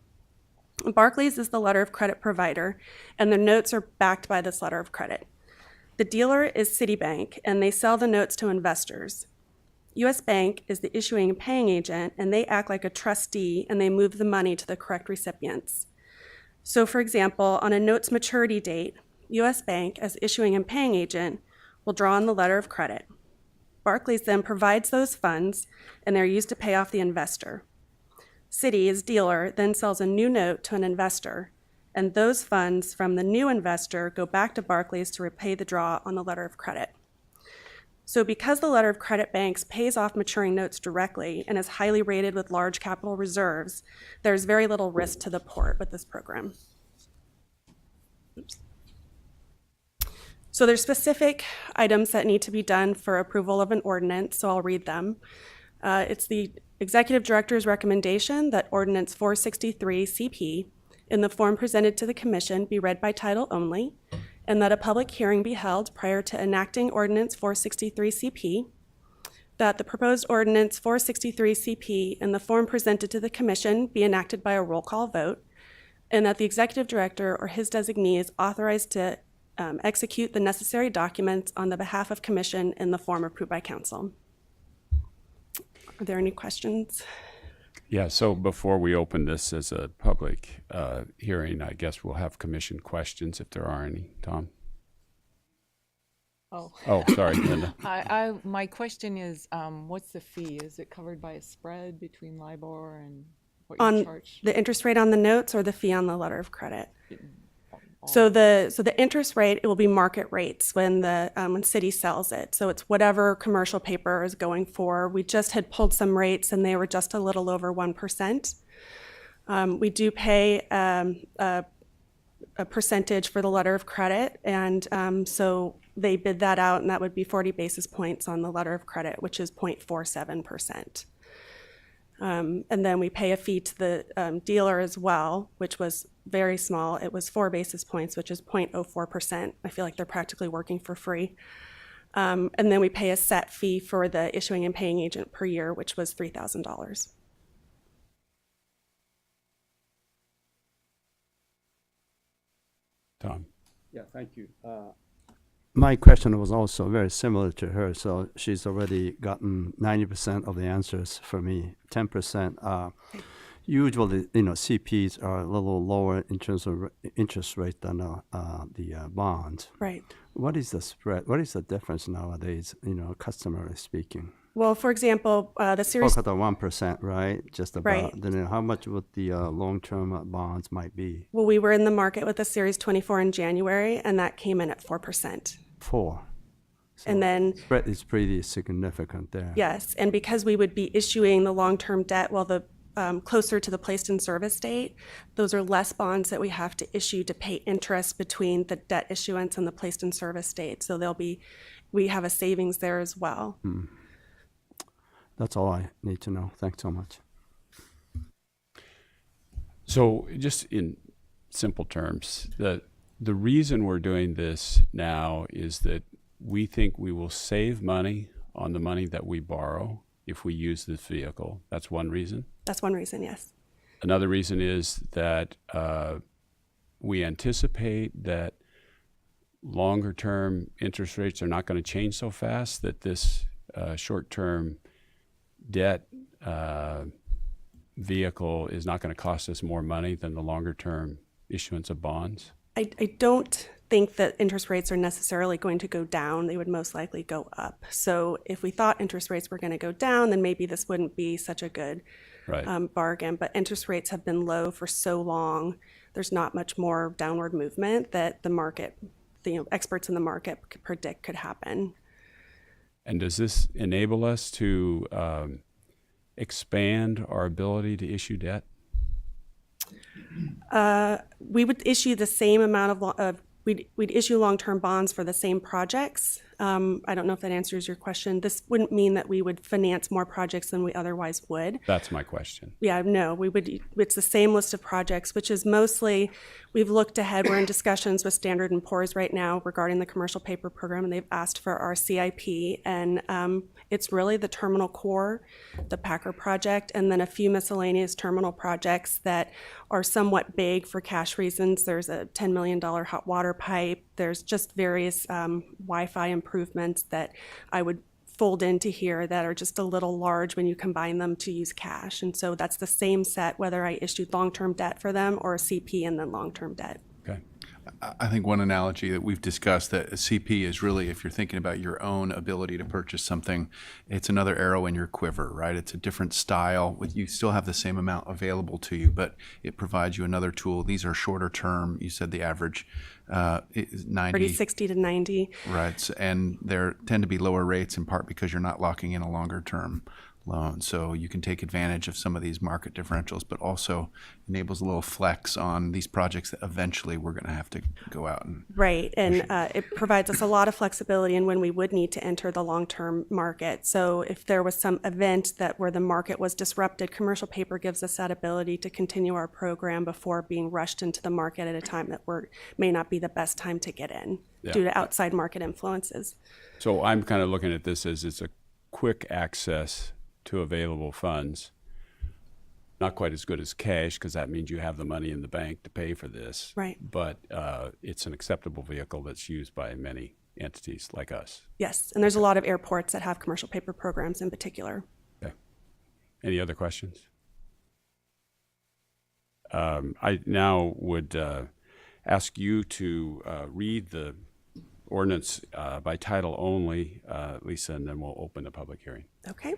Barclays is the letter of credit provider, and their notes are backed by this letter of credit. The dealer is Citibank, and they sell the notes to investors. U.S. Bank is the issuing and paying agent, and they act like a trustee, and they move the money to the correct recipients. So, for example, on a note's maturity date, U.S. Bank, as issuing and paying agent, will draw on the letter of credit. Barclays then provides those funds, and they're used to pay off the investor. Citi, as dealer, then sells a new note to an investor, and those funds from the new investor go back to Barclays to repay the draw on the letter of credit. So because the letter of credit banks pays off maturing notes directly and is highly rated with large capital reserves, there's very little risk to the port with this program. Oops. So there's specific items that need to be done for approval of an ordinance, so I'll read them. It's the Executive Director's recommendation that Ordinance 463 CP in the form presented to the Commission be read by title only, and that a public hearing be held prior to enacting Ordinance 463 CP, that the proposed Ordinance 463 CP in the form presented to the Commission be enacted by a roll call vote, and that the Executive Director or his designee is authorized to execute the necessary documents on the behalf of Commission in the form approved by Council. Are there any questions? Yeah, so before we open this as a public hearing, I guess we'll have commission questions if there are any. Tom? Oh. Oh, sorry, Linda. My question is, what's the fee? Is it covered by a spread between LIBOR and what you On charge? the interest rate on the notes or the fee on the letter of credit? So the interest rate, it will be market rates when when Citi sells it. So it's whatever commercial paper is going for. We just had pulled some rates and they were just a little over 1%. We do pay a percentage for the letter of credit, and so they bid that out, and that would be 40 basis points on the letter of credit, which is 0.47%. And then we pay a fee to the dealer as well, which was very small. It was 4 basis points, which is 0.04%. I feel like they're practically working for free. And then we pay a set fee for the issuing and paying agent per year, which was $3,000. Tom? Yeah, thank you. My question was also very similar to her. So she's already gotten 90% of the answers for me. 10%. Usually, CPs are a little lower in terms of interest rate than the bonds. Right. What is the spread? What is the difference nowadays? Customarily speaking. Well, for example, the series. Spoke at the 1%, right? Just about. Right. Then how much would the long-term bonds might be? Well, we were in the market with the Series 24 in January, and that came in at 4%. 4. So And then, spread is pretty significant there. yes, and because we would be issuing the long-term debt while the closer to the placed in service date, those are less bonds that we have to issue to pay interest between the debt issuance and the placed in service date. So we have a savings there as well. That's all I need to know. Thanks so much. So just in simple terms, the reason we're doing this now is that we think we will save money on the money that we borrow if we use this vehicle. That's one reason. That's one reason, yes. Another reason is that we anticipate that longer-term interest rates are not going to change so fast, that this short-term debt vehicle is not going to cost us more money than the longer-term issuance of bonds. I don't think that interest rates are necessarily going to go down. They would most likely go up. So if we thought interest rates were going to go down, then maybe this wouldn't be such a good bargain. But interest rates have been low for so long, there's not much more downward movement that the market, the experts in the market could predict could happen. And does this enable us to expand our ability to issue debt? We would issue the same amount of we'd issue long-term bonds for the same projects. I don't know if that answers your question. This wouldn't mean that we would finance more projects than we otherwise would. That's my question. Yeah, no, we would. It's the same list of projects, which is mostly, we've looked ahead. We're in discussions with Standard & Poor's right now regarding the commercial paper program, and they've asked for our CIP, and it's really the terminal core, the Packer project, and then a few miscellaneous terminal projects that are somewhat big for cash reasons. There's a $10 million hot water pipe. There's just various Wi-Fi improvements that I would fold into here that are just a little large when you combine them to use cash. And so that's the same set whether I issued long-term debt for them or a CP and then long-term debt. Okay. I think one analogy that we've discussed, that a CP is really, if you're thinking about your own ability to purchase something, it's another arrow in your quiver, right? It's a different style. You still have the same amount available to you, but it provides you another tool. These are shorter term. You said the average is 90. 60 to 90. Right, and there tend to be lower rates in part because you're not locking in a longer term loan. So you can take advantage of some of these market differentials, but also enables a little flex on these projects that eventually we're going to have to go out and. Right, and it provides us a lot of flexibility in when we would need to enter the long-term market. So if there was some event where the market was disrupted, commercial paper gives us that ability to continue our program before being rushed into the market at a time that may not be the best time to get in due to outside market influences. So I'm kind of looking at this as it's a quick access to available funds. Not quite as good as cash, because that means you have the money in the bank to pay for this. Right. But it's an acceptable vehicle that's used by many entities like us. Yes, and there's a lot of airports that have commercial paper programs in particular. Okay. Any other questions? I now would ask you to read the ordinance by title only, Lisa, and then we'll open the public hearing. Okay,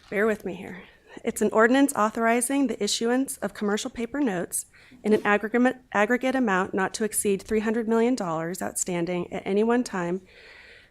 bear with me here. It's an ordinance authorizing the issuance of commercial paper notes in an aggregate amount not to exceed $300 million outstanding at any one time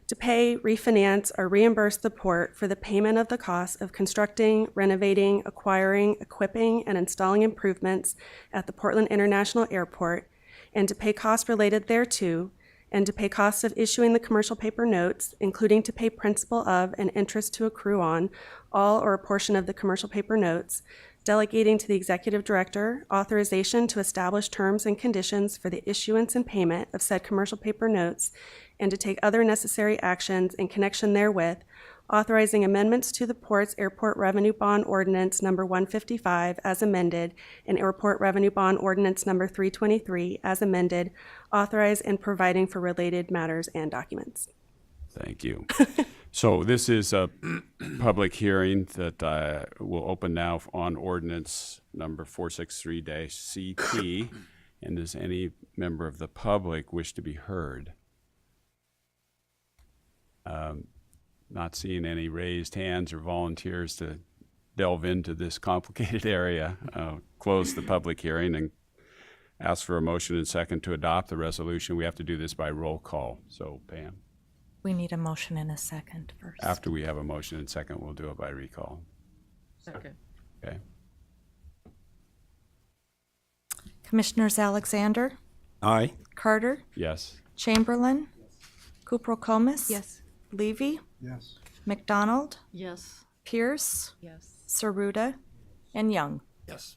to pay, refinance, or reimburse the port for the payment of the cost of constructing, renovating, acquiring, equipping, and installing improvements at the Portland International Airport, and to pay costs related thereto, and to pay costs of issuing the commercial paper notes, including to pay principal of and interest to accrue on all or a portion of the commercial paper notes, delegating to the executive director authorization to establish terms and conditions for the issuance and payment of said commercial paper notes, and to take other necessary actions in connection therewith, authorizing amendments to the Port's Airport Revenue Bond Ordinance Number 155 as amended, and Airport Revenue Bond Ordinance Number 323 as amended, authorize and providing for related matters and documents. Thank you. So this is a public hearing that I will open now on ordinance number 463-CP. And does any member of the public wish to be heard? Not seeing any raised hands or volunteers to delve into this complicated area. Close the public hearing and ask for a motion and second to adopt the resolution. We have to do this by roll call. So, Pam. We need a motion and a second first. After we have a motion and second, we'll do it by recall. Second. Okay. Commissioners Alexander, Aye. Carter, Yes. Chamberlain, Kupro-Comas. Yes. Levy, Yes. McDonald, Yes. Pierce, Yes. Saruda, and Young. Yes.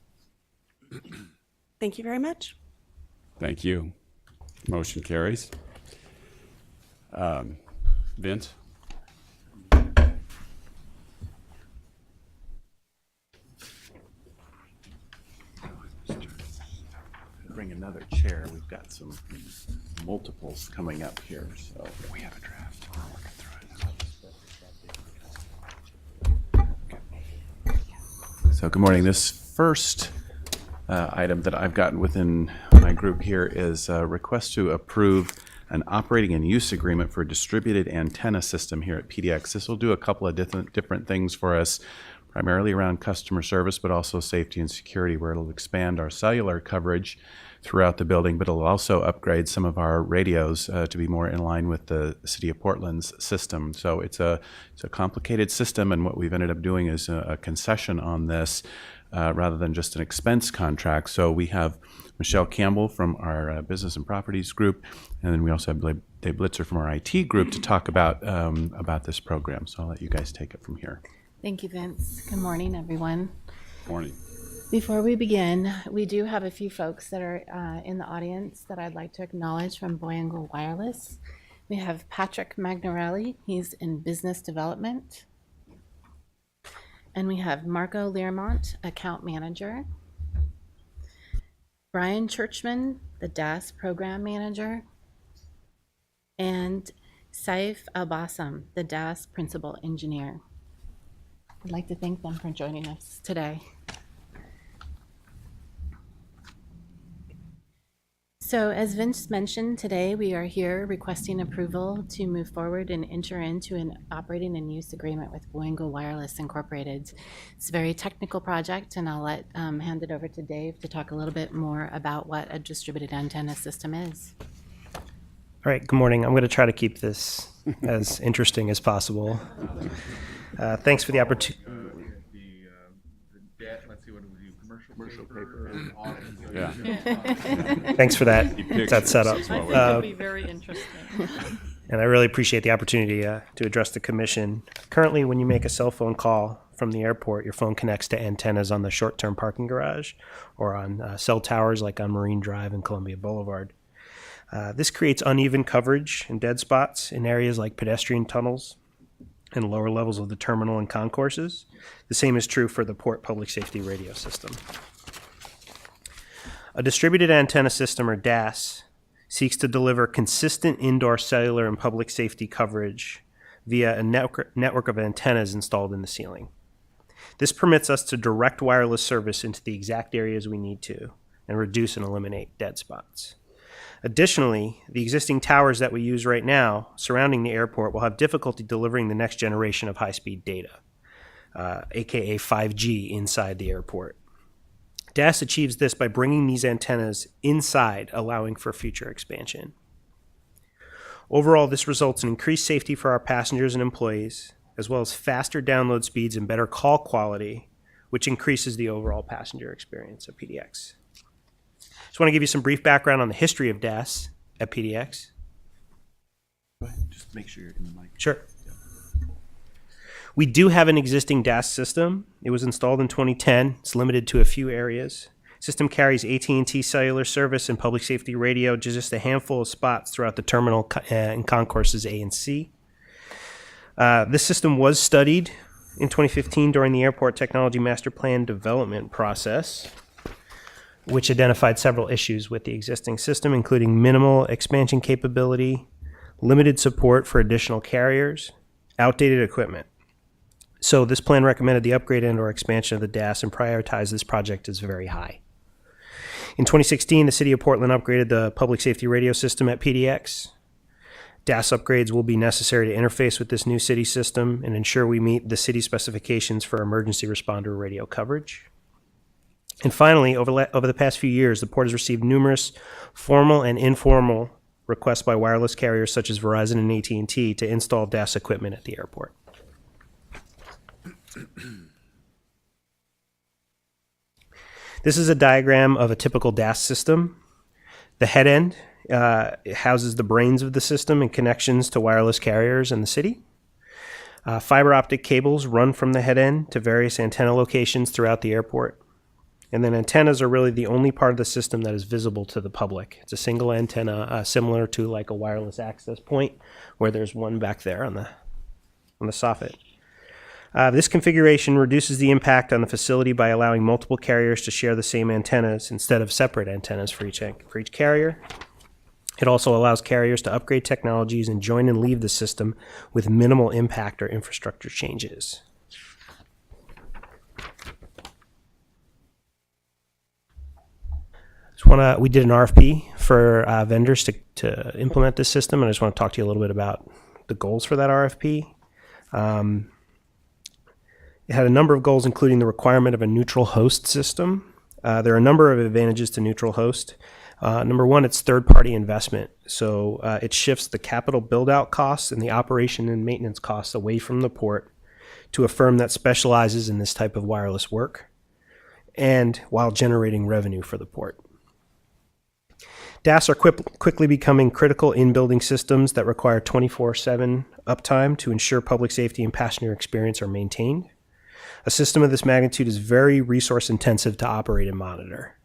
Thank you very much. Thank you. Motion carries. Vince? Bring another chair. We've got some multiples coming up here, so. We have a draft. We're working through it. So good morning. This first item that I've gotten within my group here is a request to approve an operating and use agreement for a distributed antenna system here at PDX. This will do a couple of different things for us, primarily around customer service, but also safety and security, where it'll expand our cellular coverage throughout the building, but it'll also upgrade some of our radios to be more in line with the City of Portland's system. So it's a complicated system, and what we've ended up doing is a concession on this rather than just an expense contract. So we have Michelle Campbell from our Business and Properties group, and then we also have Dave Blitzer from our IT group to talk about this program. So I'll let you guys take it from here. Thank you, Vince. Good morning, everyone. Morning. Before we begin, we do have a few folks that are in the audience that I'd like to acknowledge from Boyangle Wireless. We have Patrick Magnarelli. He's in business development. And we have Marco Learmont, account manager. Brian Churchman, the DAS program manager. And Saif Al-Bassam, the DAS principal engineer. I'd like to thank them for joining us today. So as Vince mentioned, today we are here requesting approval to move forward and enter into an operating and use agreement with Boingo Wireless Incorporated. It's a very technical project, and I'll hand it over to Dave to talk a little bit more about what a distributed antenna system is. All right, good morning. I'm going to try to keep this as interesting as possible. Thanks for the opportunity. Commercial paper. Yeah. Thanks for that setup. It'll be very interesting. And I really appreciate the opportunity to address the commission. Currently, when you make a cell phone call from the airport, your phone connects to antennas on the short-term parking garage or on cell towers like on Marine Drive and Columbia Boulevard. This creates uneven coverage and dead spots in areas like pedestrian tunnels and lower levels of the terminal and concourses. The same is true for the port public safety radio system. A distributed antenna system, or DAS, seeks to deliver consistent indoor cellular and public safety coverage via a network of antennas installed in the ceiling. This permits us to direct wireless service into the exact areas we need to and reduce and eliminate dead spots. Additionally, the existing towers that we use right now surrounding the airport will have difficulty delivering the next generation of high-speed data, aka 5G, inside the airport. DAS achieves this by bringing these antennas inside, allowing for future expansion. Overall, this results in increased safety for our passengers and employees, as well as faster download speeds and better call quality, which increases the overall passenger experience at PDX. Just want to give you some brief background on the history of DAS at PDX. Just make sure you're in the mic. Sure. We do have an existing DAS system. It was installed in 2010. It's limited to a few areas. System carries AT&T cellular service and public safety radio to just a handful of spots throughout the terminal and concourses A and C. This system was studied in 2015 during the Airport Technology Master Plan development process, which identified several issues with the existing system, including minimal expansion capability, limited support for additional carriers, outdated equipment. So this plan recommended the upgrade and/or expansion of the DAS and prioritized this project as very high. In 2016, the City of Portland upgraded the public safety radio system at PDX. DAS upgrades will be necessary to interface with this new city system and ensure we meet the city specifications for emergency responder radio coverage. And finally, over the past few years, the port has received numerous formal and informal requests by wireless carriers such as Verizon and AT&T to install DAS equipment at the airport. This is a diagram of a typical DAS system. The head end houses the brains of the system and connections to wireless carriers in the city. Fiber optic cables run from the head end to various antenna locations throughout the airport. And then antennas are really the only part of the system that is visible to the public. It's a single antenna, similar to like a wireless access point, where there's one back there on the soffit. This configuration reduces the impact on the facility by allowing multiple carriers to share the same antennas instead of separate antennas for each carrier. It also allows carriers to upgrade technologies and join and leave the system with minimal impact or infrastructure changes. We did an RFP for vendors to implement this system, and I just want to talk to you a little bit about the goals for that RFP. It had a number of goals, including the requirement of a neutral host system. There are a number of advantages to neutral host. Number one, it's third-party investment. So it shifts the capital build-out costs and the operation and maintenance costs away from the port to a firm that specializes in this type of wireless work, and while generating revenue for the port. DAS are quickly becoming critical in-building systems that require 24/7 uptime to ensure public safety and passenger experience are maintained. A system of this magnitude is very resource intensive to operate and monitor.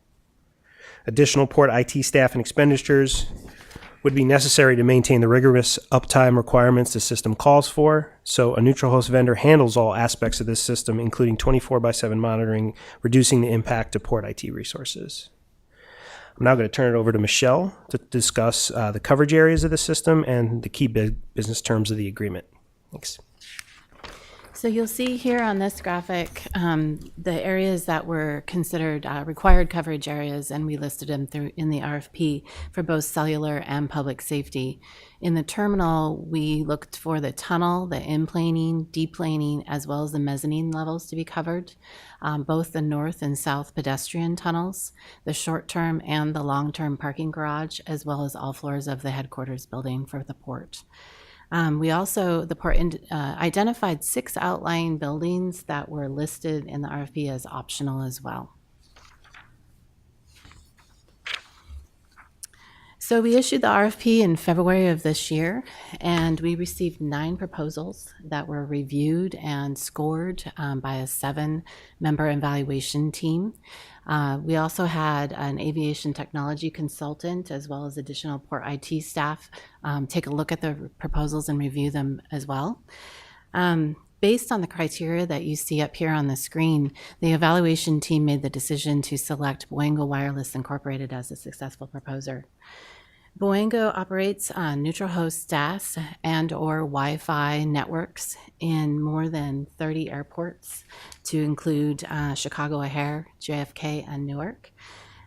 Additional port IT staff and expenditures would be necessary to maintain the rigorous uptime requirements the system calls for, so a neutral host vendor handles all aspects of this system, including 24/7 monitoring, reducing the impact to port IT resources. I'm now going to turn it over to Michelle to discuss the coverage areas of the system and the key business terms of the agreement. Thanks. So So you'll see here on this graphic the areas that were considered required coverage areas, and we listed them through in the RFP for both cellular and public safety. In the terminal, we looked for the tunnel, the in-planing, deplaning, as well as the mezzanine levels to be covered, both the north and south pedestrian tunnels, the short-term and the long-term parking garage, as well as all floors of the headquarters building for the port. We also, the port identified 6 outlying buildings that were listed in the RFP as optional as well. So we issued the RFP in February of this year, and we received 9 proposals that were reviewed and scored by a 7-member evaluation team. We also had an aviation technology consultant as well as additional port IT staff take a look at the proposals and review them as well. Based on the criteria that you see up here on the screen, the evaluation team made the decision to select Boingo Wireless Incorporated as a successful proposer. Boingo operates neutral host DAS and or Wi-Fi networks in more than 30 airports, to include Chicago O'Hare, JFK, and Newark.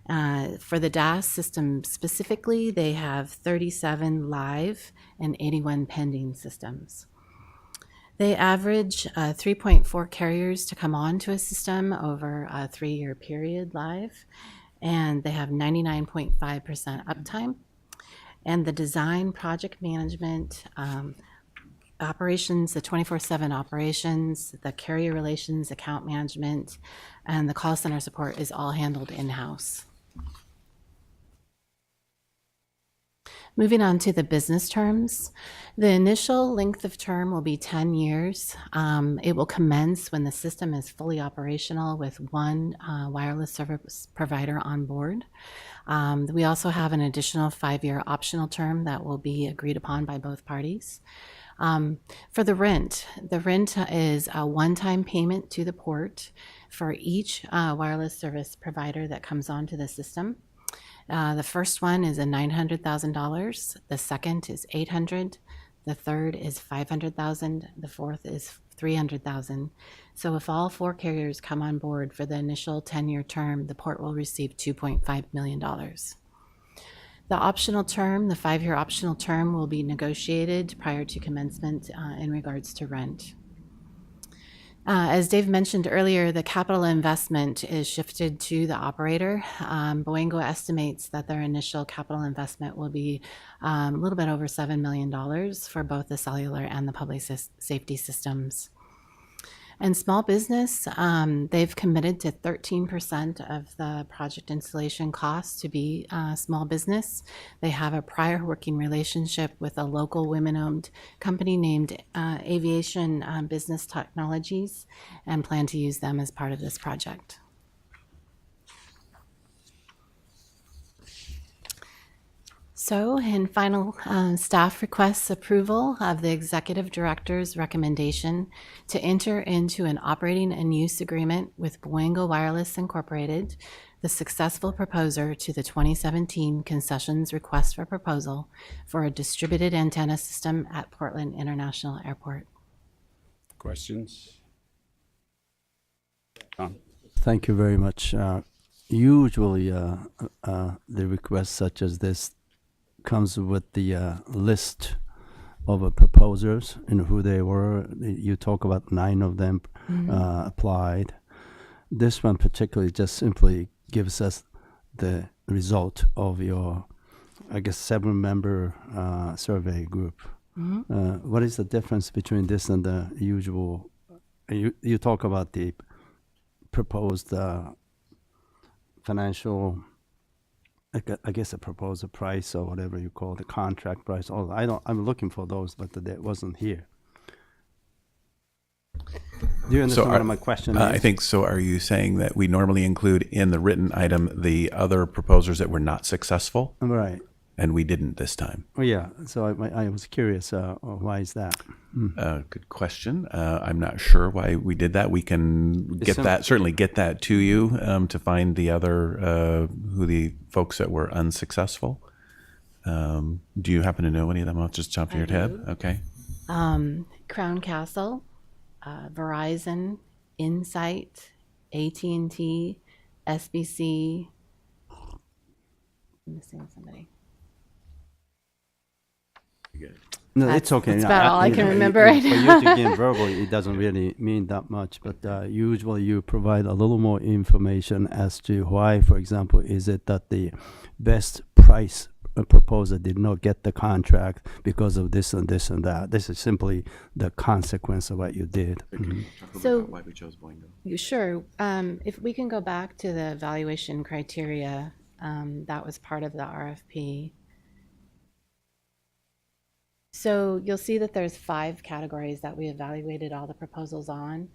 For the DAS system specifically, they have 37 live and 81 pending systems. They average 3.4 carriers to come on to a system over a 3-year period live, and they have 99.5% uptime. And the design, project management, operations, the 24/7 operations, the carrier relations, account management, and the call center support is all handled in-house. Moving on to the business terms, the initial length of term will be 10 years. It will commence when the system is fully operational with 1 wireless service provider on board. We also have an additional 5-year optional term that will be agreed upon by both parties. For the rent is a one-time payment to the port for each wireless service provider that comes onto the system. The first one is a $900,000. The second is $800,000. The third is $500,000. The fourth is $300,000. So if all 4 carriers come on board for the initial 10-year term, the port will receive $2.5 million. The optional term, the 5-year optional term, will be negotiated prior to commencement in regards to rent. As Dave mentioned earlier, the capital investment is shifted to the operator. Boingo estimates that their initial capital investment will be a little bit over $7 million for both the cellular and the public safety systems. And small business, they've committed to 13% of the project installation costs to be small business. They have a prior working relationship with a local women-owned company named Aviation Business Technologies, and plan to use them as part of this project. So, in final, staff requests approval of the executive director's recommendation to enter into an operating and use agreement with Boingo Wireless Incorporated, the successful proposer to the 2017 concessions request for proposal for a distributed antenna system at Portland International Airport. Questions? Tom? Thank you very much. Usually, the requests such as this comes with the list of proposers and who they were. You talk about 9 of them applied. This one particularly just simply gives us the result of your, I guess, 7-member survey group. What is the difference between this and the usual? You talk about the proposed financial, I guess, a proposal price or whatever you call the contract price. Oh, I'm looking for those, but that wasn't here. Do you understand what my question is? I think so. Are you saying that we normally include in the written item the other proposers that were not successful? Right. And we didn't this time. Oh, yeah. So I was curious, why is that? Good question. I'm not sure why we did that. We can certainly get that to you to find the other, who the folks that were unsuccessful. Do you happen to know any of them off just the top of your head? Okay. Crown Castle, Verizon, Insight, AT&T, SBC. I'm missing somebody. No, it's okay. That's about all I can remember right For now. you to give verbally, it doesn't really mean that much, but usually you provide a little more information as to why, for example, is it that the best price proposer did not get the contract because of this and this and that. This is simply the consequence of what you did. So, why we chose Boingo. Sure. If we can go back to the evaluation criteria, that was part of the RFP. So you'll see that there's 5 categories that we evaluated all the proposals on.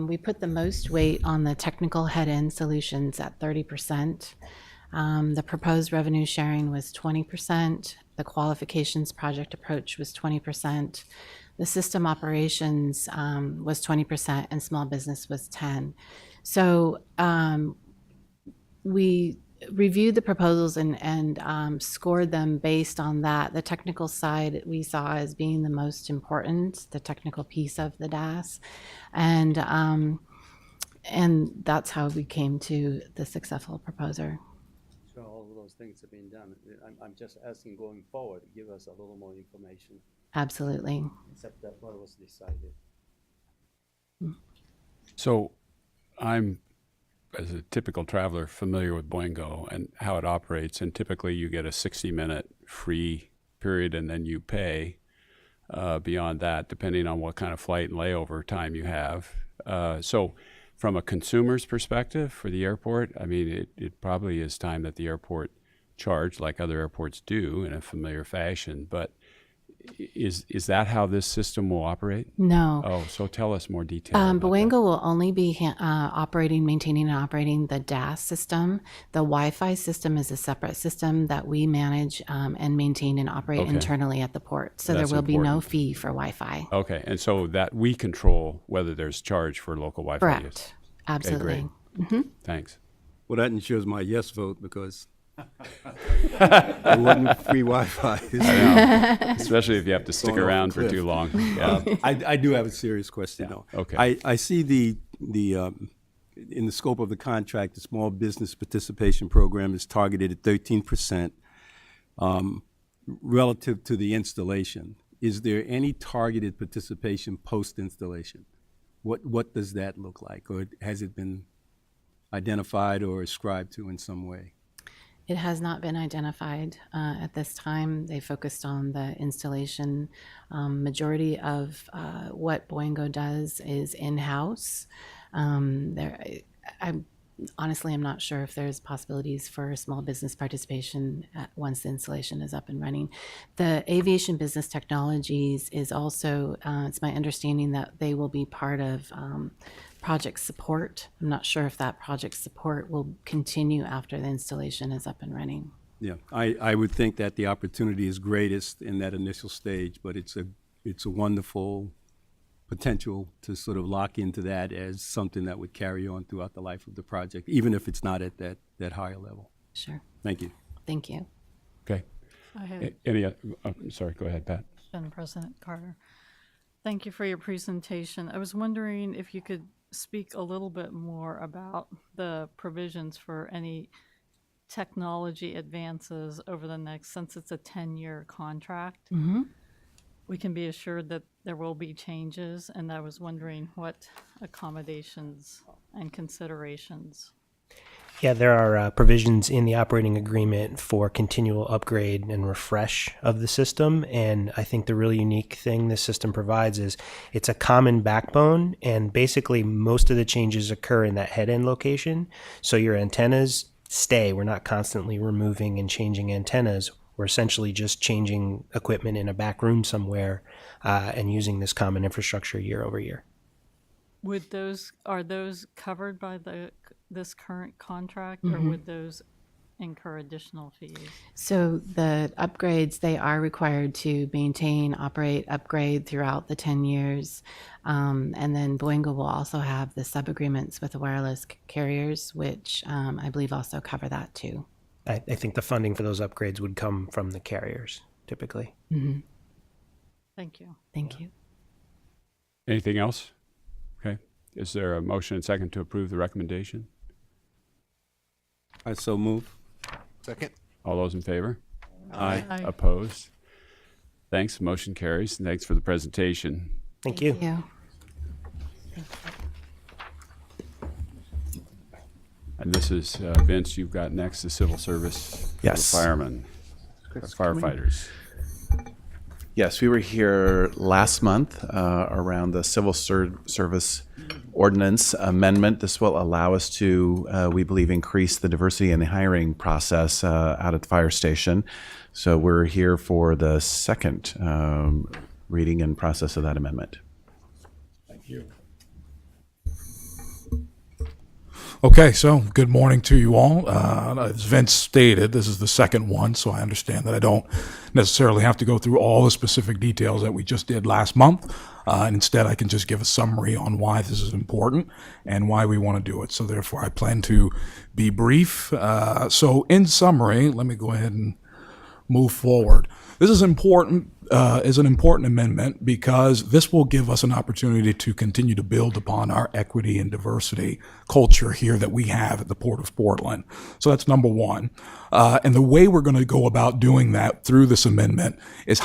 We put the most weight on the technical head-end solutions at 30%. The proposed revenue sharing was 20%. The qualifications project approach was 20%. The system operations was 20%, and small business was 10%. So we reviewed the proposals and scored them based on that. The technical side we saw as being the most important, the technical piece of the DAS, and that's how we came to the successful proposer. So all of those things have been done. I'm just asking going forward, give us a little more information. Absolutely. Except that what was decided. So I'm, as a typical traveler, familiar with Boingo and how it operates, and typically you get a 60-minute free period and then you pay beyond that, depending on what kind of flight and layover time you have. So from a consumer's perspective for the airport, I mean, it probably is time that the airport charge, like other airports do, in a familiar fashion. But is that how this system will operate? No. Oh, so tell us more detail. about Boingo will only be maintaining and operating the DAS system. The Wi-Fi system is a separate system that we manage and maintain and operate internally at the port. So That's there will be no important. fee for Wi-Fi. Okay, and so that we control whether there's charge for local Wi-Fi use. Correct. Absolutely. Okay, great. Thanks. Well, that ensures my yes vote because there wasn't free Wi-Fi. Especially if you have to stick Going off around a for cliff. too long. Yeah. I do have a serious question, though. Okay. I see the in the scope of the contract, the small business participation program is targeted at 13% relative to the installation. Is there any targeted participation post-installation? What does that look like, or has it been identified or ascribed to in some way? It has not been identified at this time. They focused on the installation. Majority of what Boingo does is in-house. Honestly, I'm not sure if there's possibilities for small business participation once the installation is up and running. The aviation business technologies is also, it's my understanding that they will be part of project support. I'm not sure if that project support will continue after the installation is up and running. Yeah, I would think that the opportunity is greatest in that initial stage, but it's a wonderful potential to sort of lock into that as something that would carry on throughout the life of the project, even if it's not at that higher level. Sure. Thank you. Thank you. Okay. I had Any? Sorry. Go ahead, Pat. President Carter. Thank you for your presentation. I was wondering if you could speak a little bit more about the provisions for any technology advances over the next, since it's a 10-year contract. Mm-hmm. We can be assured that there will be changes, and I was wondering what accommodations and considerations. Yeah, there are provisions in the operating agreement for continual upgrade and refresh of the system. And I think the really unique thing this system provides is it's a common backbone. And basically, most of the changes occur in that head end location. So your antennas stay. We're not constantly removing and changing antennas. We're essentially just changing equipment in a back room somewhere and using this common infrastructure year over year. Are those covered by this current contract, or would those incur additional fees? So the upgrades, they are required to maintain, operate, upgrade throughout the 10 years. And then Boingo will also have the sub-agreements with the wireless carriers, which I believe also cover that too. I think the funding for those upgrades would come from the carriers, typically. Mm-hmm. Thank you. Thank you. Anything else? Okay. Is there a motion and second to approve the recommendation? I so move. Second. All those in favor? Aye. Aye. Opposed? Thanks. Motion carries. And thanks for the presentation. Thank you. And this is, Vince, you've got next the civil service for Yes. firemen, firefighters. Yes, we were here last month around the civil service ordinance amendment. This will allow us to, we believe, increase the diversity in the hiring process out at the fire station. So we're here for the second reading and process of that amendment. Thank you. Okay, so good morning to you all. As Vince stated, this is the second one, so I understand that I don't necessarily have to go through all the specific details that we just did last month. Instead, I can just give a summary on why this is important and why we want to do it. So therefore, I plan to be brief. So in summary, let me go ahead and move forward. This is important, is an important amendment because this will give us an opportunity to continue to build upon our equity and diversity culture here that we have at the Port of Portland. So that's number one. And the way we're going to go about doing that through this amendment is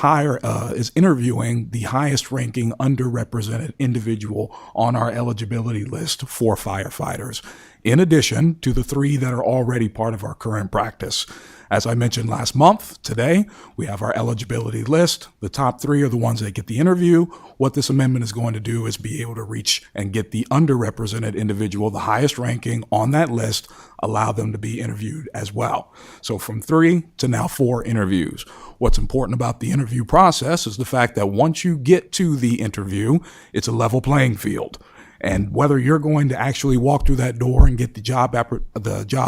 interviewing the highest ranking underrepresented individual on our eligibility list for firefighters, in addition to the 3 that are already part of our current practice. As I mentioned last month, today we have our eligibility list. The top 3 are the ones that get the interview. What this amendment is going to do is be able to reach and get the underrepresented individual, the highest ranking on that list, allow them to be interviewed as well. So from 3 to now 4 interviews. What's important about the interview process is the fact that once you get to the interview, it's a level playing field. And whether you're going to actually walk through that door and get the job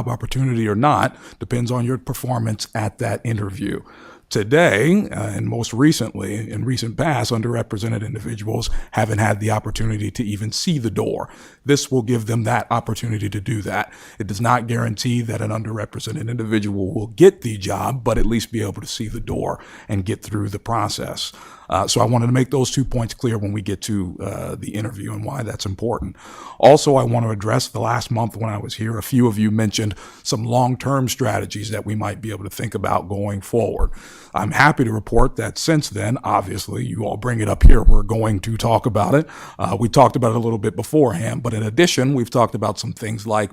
opportunity or not depends on your performance at that interview. Today, and most recently, in recent past, underrepresented individuals haven't had the opportunity to even see the door. This will give them that opportunity to do that. It does not guarantee that an underrepresented individual will get the job, but at least be able to see the door and get through the process. So I wanted to make those 2 points clear when we get to the interview and why that's important. Also, I want to address the last month when I was here, a few of you mentioned some long-term strategies that we might be able to think about going forward. I'm happy to report that since then, obviously, you all bring it up here, we're going to talk about it. We talked about it a little bit beforehand, but in addition, we've talked about some things like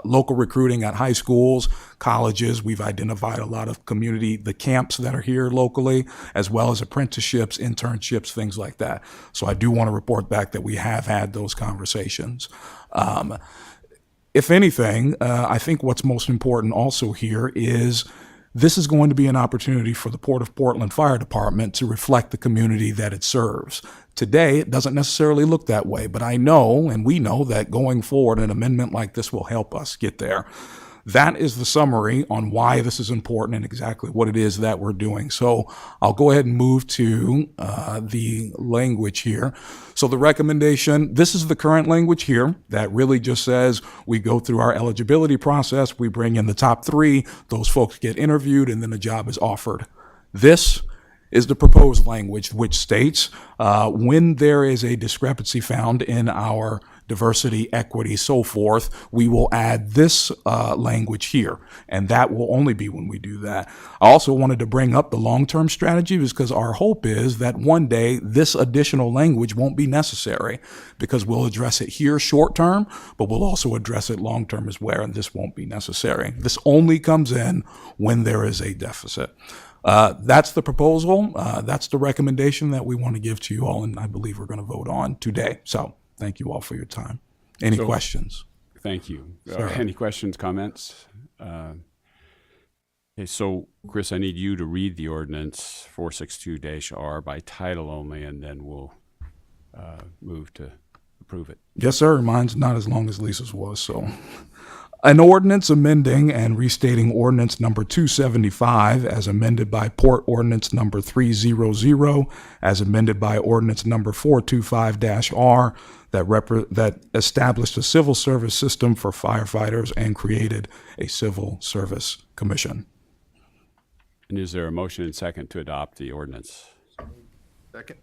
local recruiting at high schools, colleges. We've identified a lot of the camps that are here locally, as well as apprenticeships, internships, things like that. So I do want to report back that we have had those conversations. If anything, I think what's most important also here is this is going to be an opportunity for the Port of Portland Fire Department to reflect the community that it serves. Today, it doesn't necessarily look that way, but I know, and we know, that going forward, an amendment like this will help us get there. That is the summary on why this is important and exactly what it is that we're doing. So I'll go ahead and move to the language here. So the recommendation, this is the current language here that really just says we go through our eligibility process, we bring in the top 3, those folks get interviewed, and then the job is offered. This is the proposed language, which states when there is a discrepancy found in our diversity, equity, so forth, we will add this language here, and that will only be when we do that. I also wanted to bring up the long-term strategy because our hope is that one day this additional language won't be necessary because we'll address it here short-term, but we'll also address it long-term as well, and this won't be necessary. This only comes in when there is a deficit. That's the proposal. That's the recommendation that we want to give to you all, and I believe we're going to vote on today. So thank you all for your time. Any questions? Thank you. Sure. Any questions, comments? Okay, so Chris, I need you to read the ordinance 462-R by title only, and then we'll move to approve it. Yes, sir. Mine's not as long as Lisa's was, so. An ordinance amending and restating ordinance number 275 as amended by Port Ordinance number 300 as amended by ordinance number 425-R that established a civil service system for firefighters and created a civil service commission. And is there a motion and second to adopt the ordinance? Second.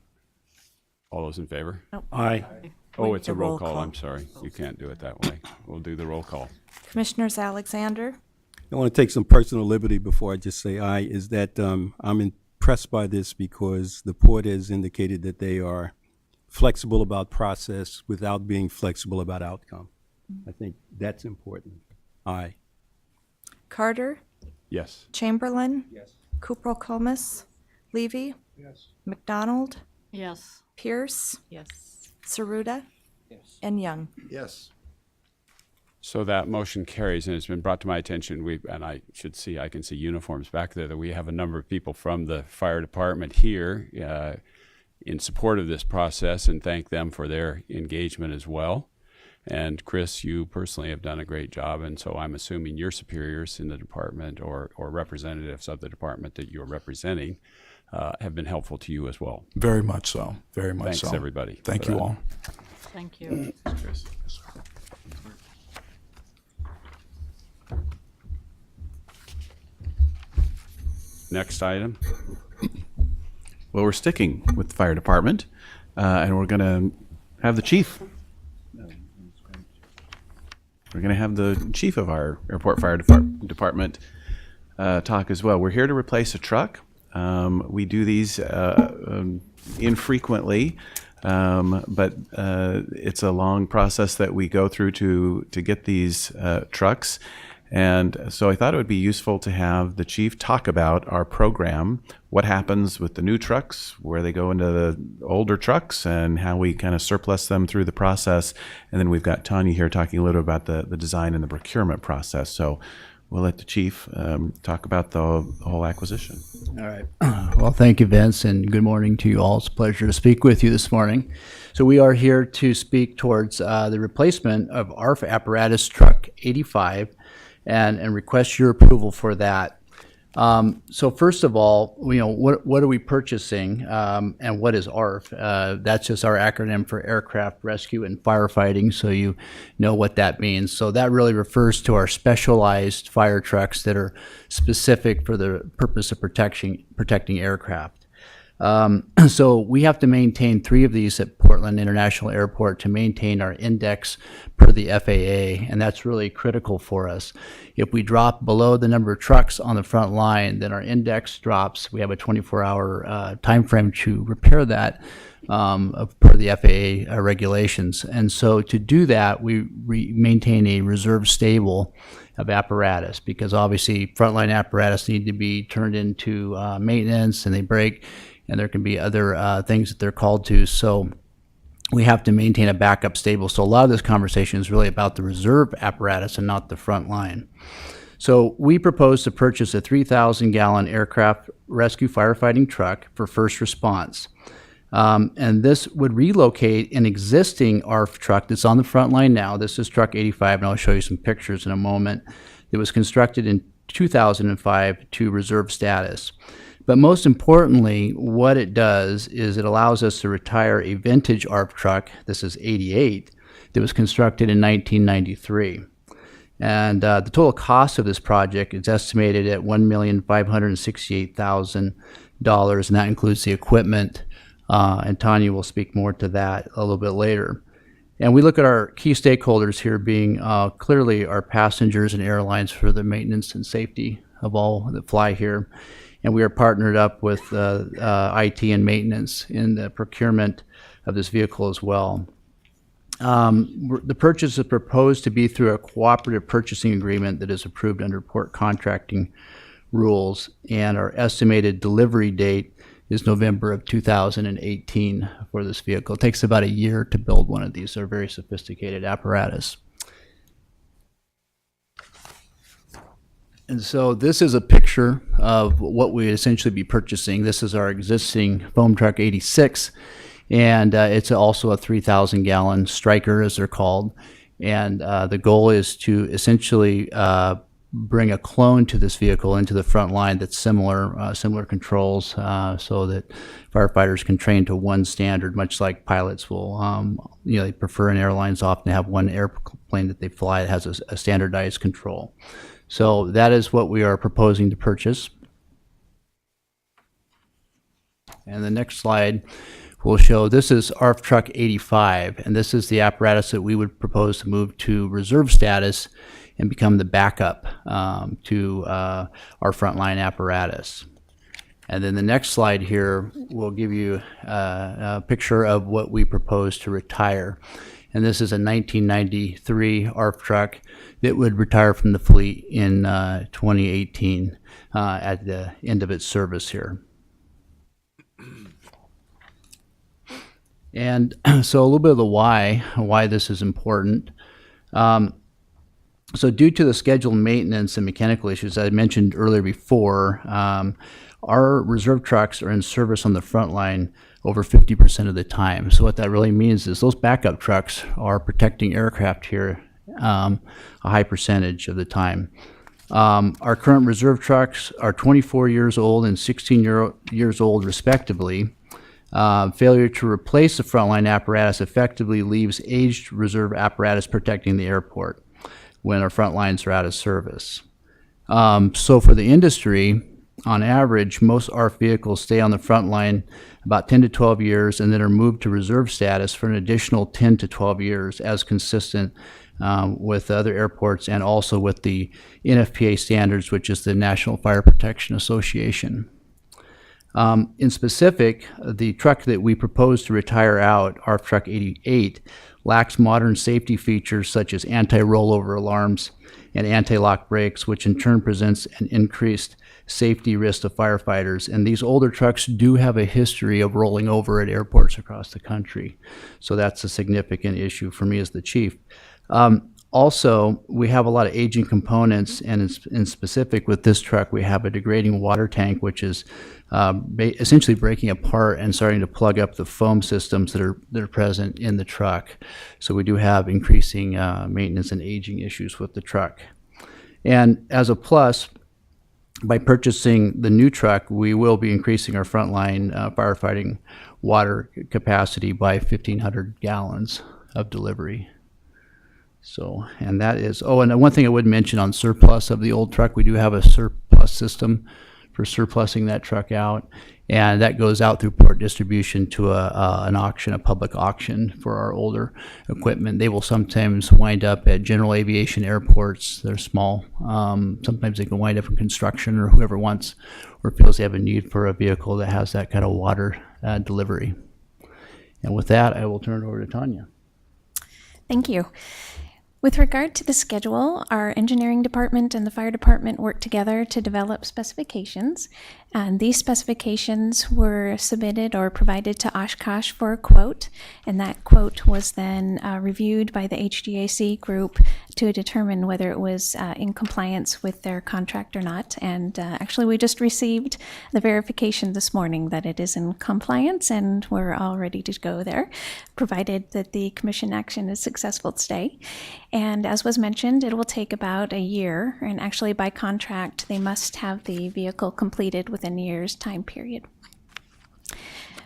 All those in favor? Nope. Aye. Oh, it's The a roll roll call. call. I'm sorry. You can't do it that way. We'll do the roll call. Commissioners Alexander, I want to take some personal liberty before I just say aye, is that I'm impressed by this because the port has indicated that they are flexible about process without being flexible about outcome. I think that's important. Aye. Carter, Yes. Chamberlain. Yes. Cooper Comus, Levy. Yes. McDonald, Yes. Pierce, Yes. Saruda. Yes. And Young. Yes. So that motion carries, and it's been brought to my attention, I can see uniforms back there, that we have a number of people from the fire department here in support of this process, and thank them for their engagement as well. And Chris, you personally have done a great job, and so I'm assuming your superiors in the department or representatives of the department that you're representing have been helpful to you as well. Very much so. Very much so. Thanks, everybody. Thank for you that. all. Thank you. Chris. Next item. Well, we're sticking with the fire department, and we're going to have the chief. We're going to have the chief of our airport fire department talk as well. We're here to replace a truck. We do these infrequently, but it's a long process that we go through to get these trucks. And so I thought it would be useful to have the chief talk about our program, what happens with the new trucks, where they go into the older trucks, and how we kind of surplus them through the process. And then we've got Tanya here talking a little about the design and the procurement process. So we'll let the chief talk about the whole acquisition. All right. Well, thank you, Vince, and good morning to you all. It's a pleasure to speak with you this morning. So we are here to speak towards the replacement of ARF apparatus truck 85 and request your approval for that. So first of all, what are we purchasing and what is ARF? That's just our acronym for Aircraft Rescue and Firefighting, so you know what that means. So that really refers to our specialized fire trucks that are specific for the purpose of protecting aircraft. So we have to maintain 3 of these at Portland International Airport to maintain our index per the FAA, and that's really critical for us. If we drop below the number of trucks on the front line, then our index drops. We have a 24-hour time frame to repair that per the FAA regulations. And so to do that, we maintain a reserve stable of apparatus, because obviously frontline apparatus need to be turned into maintenance, and they break, and there can be other things that they're called to. So we have to maintain a backup stable. So a lot of this conversation is really about the reserve apparatus and not the front line. So we propose to purchase a 3,000-gallon aircraft rescue firefighting truck for first response. And this would relocate an existing ARF truck that's on the front line now. This is truck 85, and I'll show you some pictures in a moment. It was constructed in 2005 to reserve status. But most importantly, what it does is it allows us to retire a vintage ARF truck, this is 88, that was constructed in 1993. And the total cost of this project is estimated at $1,568,000, and that includes the equipment. And Tanya will speak more to that a little bit later. And we look at our key stakeholders here being clearly our passengers and airlines for the maintenance and safety of all that fly here. And we are partnered up with IT and maintenance in the procurement of this vehicle as well. The purchase is proposed to be through a cooperative purchasing agreement that is approved under port contracting rules, and our estimated delivery date is November of 2018 for this vehicle. It takes about a year to build one of these. They're very sophisticated apparatus. And so this is a picture of what we essentially be purchasing. This is our existing foam truck 86, and it's also a 3,000-gallon striker, as they're called. And the goal is to essentially bring a clone to this vehicle into the front line that's similar controls, so that firefighters can train to one standard, much like pilots will. They prefer, in airlines often have one airplane that they fly that has a standardized control. So that is what we are proposing to purchase. And the next slide, will show this is ARF Truck 85, and this is the apparatus that we would propose to move to reserve status and become the backup to our frontline apparatus. And then the next slide here will give you a picture of what we propose to retire. And this is a 1993 ARF truck that would retire from the fleet in 2018 at the end of its service here. And so a little bit of the why this is important. So due to the scheduled maintenance and mechanical issues I mentioned earlier before, our reserve trucks are in service on the front line over 50% of the time. So what that really means is those backup trucks are protecting aircraft here a high percentage of the time. Our current reserve trucks are 24 years old and 16 years old respectively. Failure to replace the frontline apparatus effectively leaves aged reserve apparatus protecting the airport when our front lines are out of service. So for the industry, on average, most ARF vehicles stay on the front line about 10 to 12 years and then are moved to reserve status for an additional 10 to 12 years as consistent with other airports and also with the NFPA standards, which is the National Fire Protection Association. In specific, the truck that we propose to retire out, ARF Truck 88, lacks modern safety features such as anti-rollover alarms and anti-lock brakes, which in turn presents an increased safety risk to firefighters. And these older trucks do have a history of rolling over at airports across the country. So that's a significant issue for me as the chief. Also, we have a lot of aging components, and in specific with this truck, we have a degrading water tank, which is essentially breaking apart and starting to plug up the foam systems that are present in the truck. So we do have increasing maintenance and aging issues with the truck. And as a plus, by purchasing the new truck, we will be increasing our frontline firefighting water capacity by 1,500 gallons of delivery. So, and that is, oh, and one thing I would mention on surplus of the old truck, we do have a surplus system for surplusing that truck out, and that goes out through port distribution to an auction, a public auction for our older equipment. They will sometimes wind up at general aviation airports. They're small. Sometimes they can wind up in construction or whoever wants or feels they have a need for a vehicle that has that kind of water delivery. And with that, I will turn it over to Tanya. Thank you. With regard to the schedule, our engineering department and the fire department worked together to develop specifications, and these specifications were submitted or provided to Oshkosh for a quote, and that quote was then reviewed by the HDAC group to determine whether it was in compliance with their contract or not. And actually, we just received the verification this morning that it is in compliance, and we're all ready to go there, provided that the commission action is successful today. And as was mentioned, it will take about a year, and actually by contract, they must have the vehicle completed within a year's time period.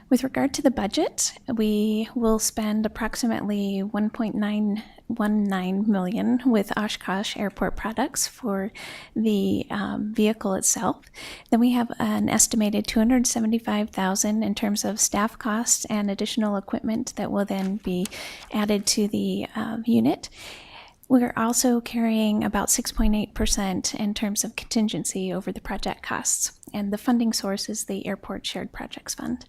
With regard to the budget, we will spend approximately $1.919 million with Oshkosh Airport Products for the vehicle itself. Then we have an estimated $275,000 in terms of staff costs and additional equipment that will then be added to the unit. We're also carrying about 6.8% in terms of contingency over the project costs, and the funding source is the Airport Shared Projects Fund.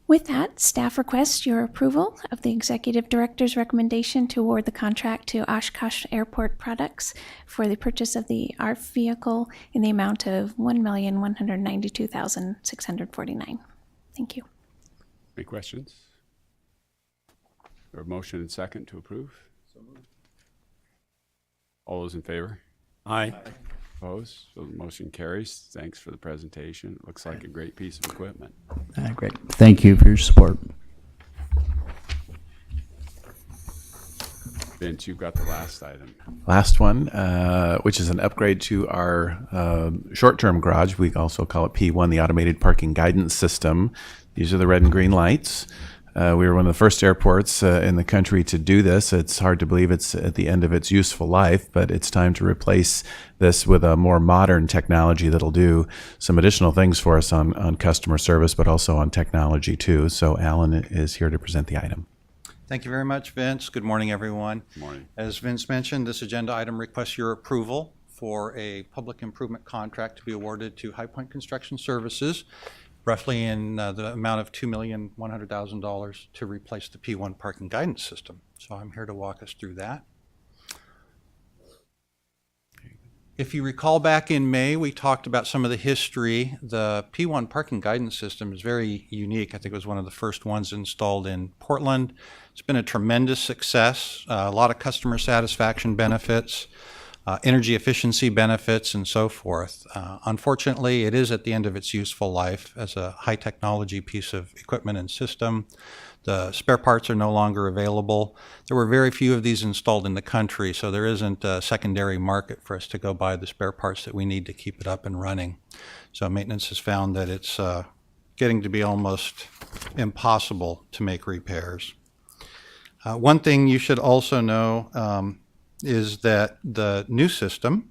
With that, staff requests your approval of the Executive Director's recommendation to award the contract to Oshkosh Airport Products for the purchase of the ARF vehicle in the amount of $1,192,649. Thank you. Any questions? Or motion and second to approve? All those in favor? Aye. Opposed? So the motion carries. Thanks for the presentation. It looks like a great piece of equipment. Great. Thank you for your support. Vince, you've got the last item. Last one, which is an upgrade to our short-term garage. We also call it P1, the Automated Parking Guidance System. These are the red and green lights. We were one of the first airports in the country to do this. It's hard to believe it's at the end of its useful life, but it's time to replace this with a more modern technology that'll do some additional things for us on customer service, but also on technology too. So Alan is here to present the item. Thank you very much, Vince. Good morning, everyone. Good morning. As Vince mentioned, this agenda item requests your approval for a public improvement contract to be awarded to High Point Construction Services, roughly in the amount of $2,100,000 to replace the P1 parking guidance system. So I'm here to walk us through that. If you recall back in May, we talked about some of the history. The P1 parking guidance system is very unique. I think it was one of the first ones installed in Portland. It's been a tremendous success, a lot of customer satisfaction benefits, energy efficiency benefits, and so forth. Unfortunately, it is at the end of its useful life as a high technology piece of equipment and system. The spare parts are no longer available. There were very few of these installed in the country, so there isn't a secondary market for us to go buy the spare parts that we need to keep it up and running. So maintenance has found that it's getting to be almost impossible to make repairs. One thing you should also know is that the new system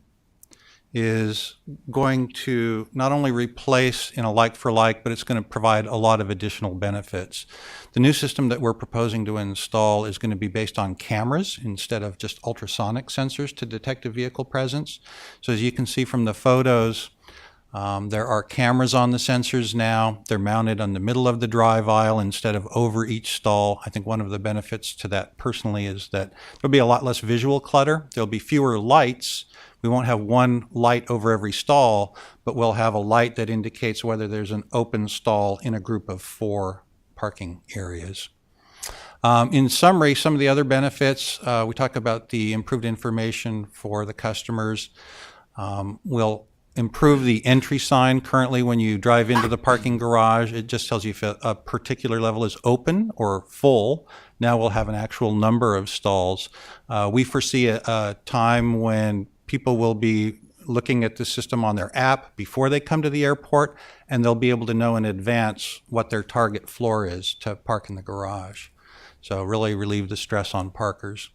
is going to not only replace in a like-for-like, but it's going to provide a lot of additional benefits. The new system that we're proposing to install is going to be based on cameras instead of just ultrasonic sensors to detect a vehicle presence. So as you can see from the photos, there are cameras on the sensors now. They're mounted on the middle of the drive aisle instead of over each stall. I think one of the benefits to that personally is that there'll be a lot less visual clutter. There'll be fewer lights. We won't have one light over every stall, but we'll have a light that indicates whether there's an open stall in a group of 4 parking areas. In summary, some of the other benefits, we talk about the improved information for the customers. We'll improve the entry sign. Currently, when you drive into the parking garage, it just tells you if a particular level is open or full. Now we'll have an actual number of stalls. We foresee a time when people will be looking at the system on their app before they come to the airport, and they'll be able to know in advance what their target floor is to park in the garage. So really relieve the stress on parkers.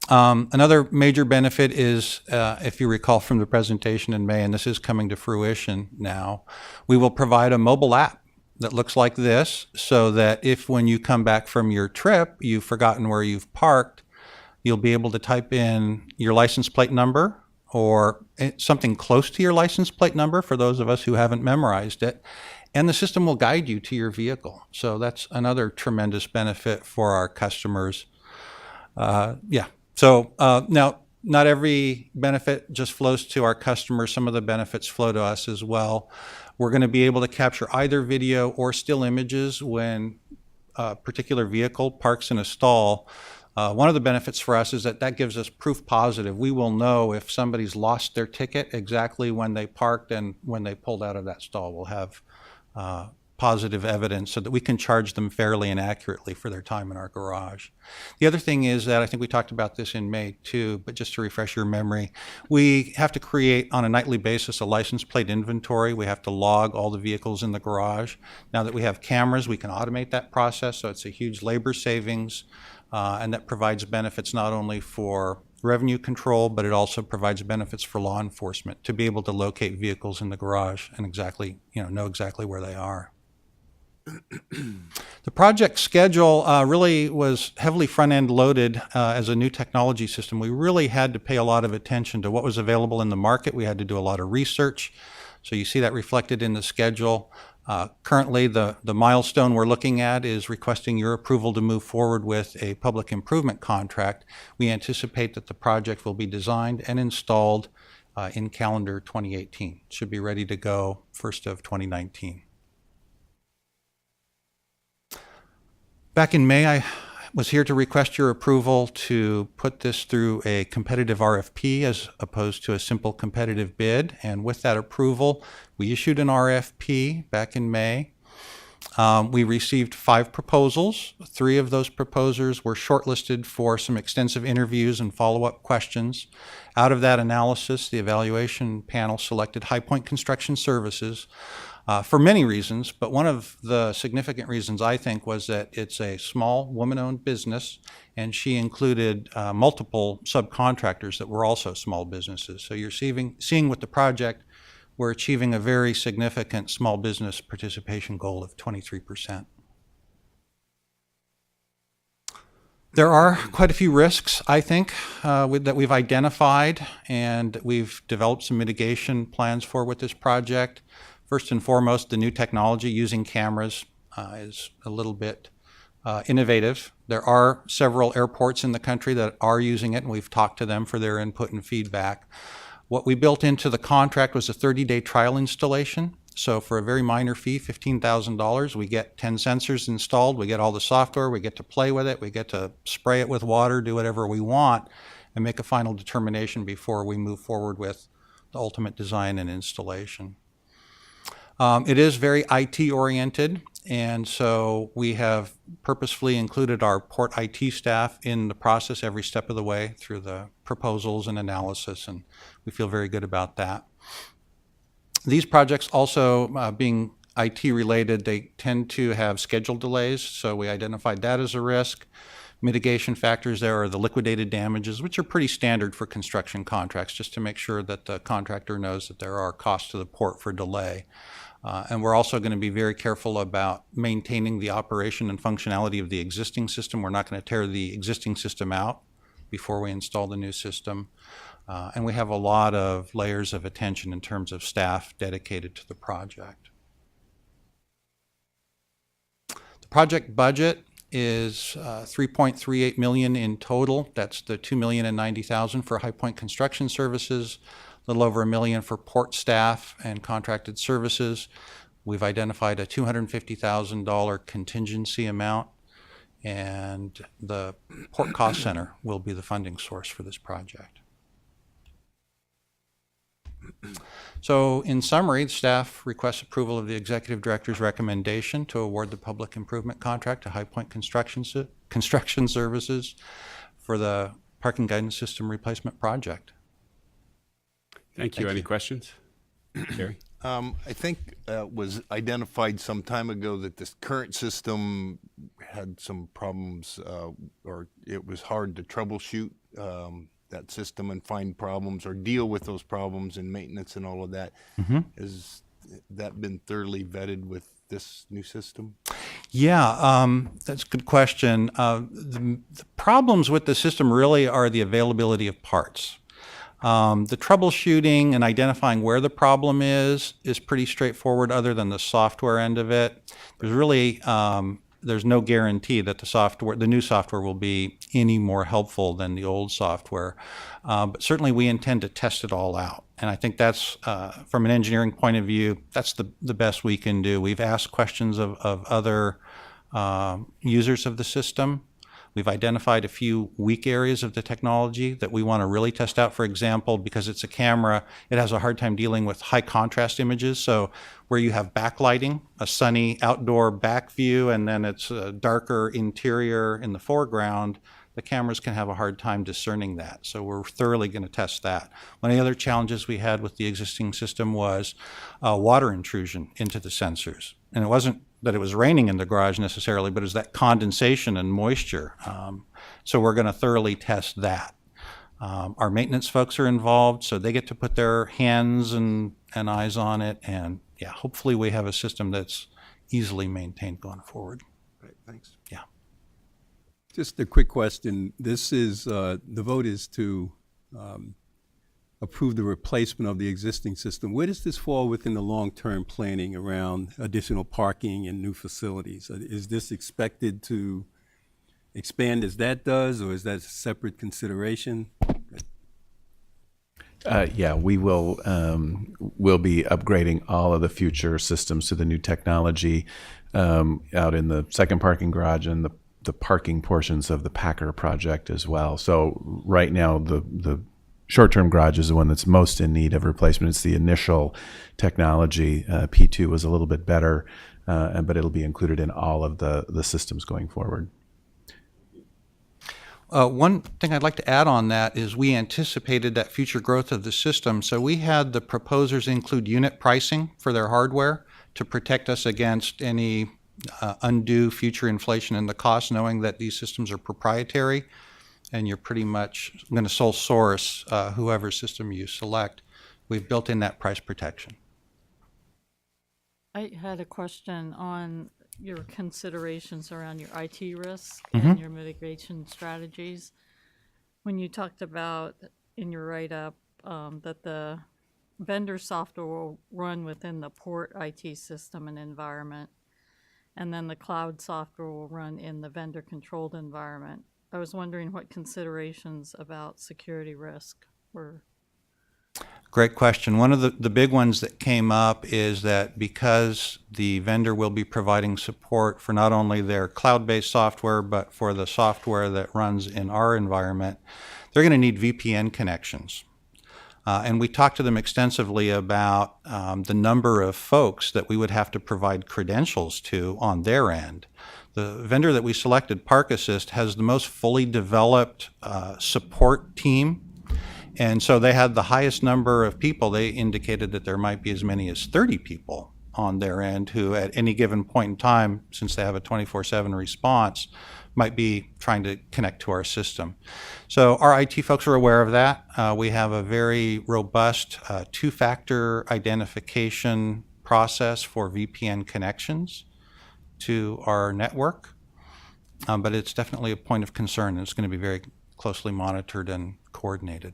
Another major benefit is, if you recall from the presentation in May, and this is coming to fruition now, we will provide a mobile app that looks like this, so that if when you come back from your trip, you've forgotten where you've parked, you'll be able to type in your license plate number or something close to your license plate number for those of us who haven't memorized it, and the system will guide you to your vehicle. So that's another tremendous benefit for our customers. So now, not every benefit just flows to our customers. Some of the benefits flow to us as well. We're going to be able to capture either video or still images when a particular vehicle parks in a stall. One of the benefits for us is that gives us proof positive. We will know if somebody's lost their ticket exactly when they parked and when they pulled out of that stall. We'll have positive evidence so that we can charge them fairly and accurately for their time in our garage. The other thing is that I think we talked about this in May too, but just to refresh your memory, we have to create on a nightly basis a license plate inventory. We have to log all the vehicles in the garage. Now that we have cameras, we can automate that process, so it's a huge labor savings, and that provides benefits not only for revenue control, but it also provides benefits for law enforcement to be able to locate vehicles in the garage and know exactly where they are. The project schedule really was heavily front-end loaded as a new technology system. We really had to pay a lot of attention to what was available in the market. We had to do a lot of research. So you see that reflected in the schedule. Currently, the milestone we're looking at is requesting your approval to move forward with a public improvement contract. We anticipate that the project will be designed and installed in calendar 2018. It should be ready to go 1st of 2019. Back in May, I was here to request your approval to put this through a competitive RFP as opposed to a simple competitive bid. And with that approval, we issued an RFP back in May. We received 5 proposals. 3 of those proposers were shortlisted for some extensive interviews and follow-up questions. Out of that analysis, the evaluation panel selected High Point Construction Services. for many reasons, but one of the significant reasons I think was that it's a small woman-owned business, and she included multiple subcontractors that were also small businesses. So you're seeing with the project, we're achieving a very significant small business participation goal of 23%. There are quite a few risks, I think, that we've identified, and we've developed some mitigation plans for with this project. First and foremost, the new technology using cameras is a little bit innovative. There are several airports in the country that are using it, and we've talked to them for their input and feedback. What we built into the contract was a 30-day trial installation. So for a very minor fee, $15,000, we get 10 sensors installed, we get all the software, we get to play with it, we get to spray it with water, do whatever we want, and make a final determination before we move forward with the ultimate design and installation. It is very IT-oriented, and so we have purposefully included our port IT staff in the process every step of the way through the proposals and analysis, and we feel very good about that. These projects also, being IT related, they tend to have schedule delays, so we identified that as a risk. Mitigation factors there are the liquidated damages, which are pretty standard for construction contracts, just to make sure that the contractor knows that there are costs to the port for delay. And we're also going to be very careful about maintaining the operation and functionality of the existing system. We're not going to tear the existing system out before we install the new system. And we have a lot of layers of attention in terms of staff dedicated to the project. The project budget is $3.38 million in total. That's the $2,090,000 for High Point Construction Services, a little over $1 million for port staff and contracted services. We've identified a $250,000 contingency amount, and the Port Cost Center will be the funding source for this project. So in summary, staff requests approval of the Executive Director's recommendation to award the public improvement contract to High Point Construction Services for the parking guidance system replacement project. Thank you. Any questions? Gary? I think it was identified some time ago that this current system had some problems, or it was hard to troubleshoot that system and find problems or deal with those problems and maintenance and all of that. Mm-hmm. Has that been thoroughly vetted with this new system? Yeah, that's a good question. The problems with the system really are the availability of parts. The troubleshooting and identifying where the problem is pretty straightforward other than the software end of it. There's really, there's no guarantee that the new software will be any more helpful than the old software. But certainly we intend to test it all out. And I think that's, from an engineering point of view, that's the best we can do. We've asked questions of other users of the system. We've identified a few weak areas of the technology that we want to really test out. For example, because it's a camera, it has a hard time dealing with high contrast images. So where you have backlighting, a sunny outdoor back view, and then it's a darker interior in the foreground, the cameras can have a hard time discerning that. So we're thoroughly going to test that. One of the other challenges we had with the existing system was water intrusion into the sensors. And it wasn't that it was raining in the garage necessarily, but it's that condensation and moisture. So we're going to thoroughly test that. Our maintenance folks are involved, so they get to put their hands and eyes on it. And yeah, hopefully we have a system that's easily maintained going forward. Right, thanks. Yeah. Just a quick question. This is, the vote is to approve the replacement of the existing system. Where does this fall within the long-term planning around additional parking and new facilities? Is this expected to expand as that does, or is that a separate consideration? Yeah, we will we'll be upgrading all of the future systems to the new technology out in the second parking garage and the parking portions of the Packer project as well. So right now, the short-term garage is the one that's most in need of replacement. It's the initial technology. P2 was a little bit better, but it'll be included in all of the systems going forward. One thing I'd like to add on that is we anticipated that future growth of the system. So we had the proposers include unit pricing for their hardware to protect us against any undue future inflation in the cost, knowing that these systems are proprietary and you're pretty much going to sole source whoever system you select. We've built in that price protection. I had a question on your considerations around your IT risk Mm-hmm. and your mitigation strategies. When you talked about in your write-up that the vendor software will run within the port IT system and environment, and then the cloud software will run in the vendor-controlled environment, I was wondering what considerations about security risk were. Great question. One of the big ones that came up is that because the vendor will be providing support for not only their cloud-based software, but for the software that runs in our environment, they're going to need VPN connections. And we talked to them extensively about the number of folks that we would have to provide credentials to on their end. The vendor that we selected, Park Assist, has the most fully developed support team. And so they had the highest number of people. They indicated that there might be as many as 30 people on their end who at any given point in time, since they have a 24/7 response, might be trying to connect to our system. So our IT folks are aware of that. We have a very robust two-factor identification process for VPN connections to our network. But it's definitely a point of concern, and it's going to be very closely monitored and coordinated.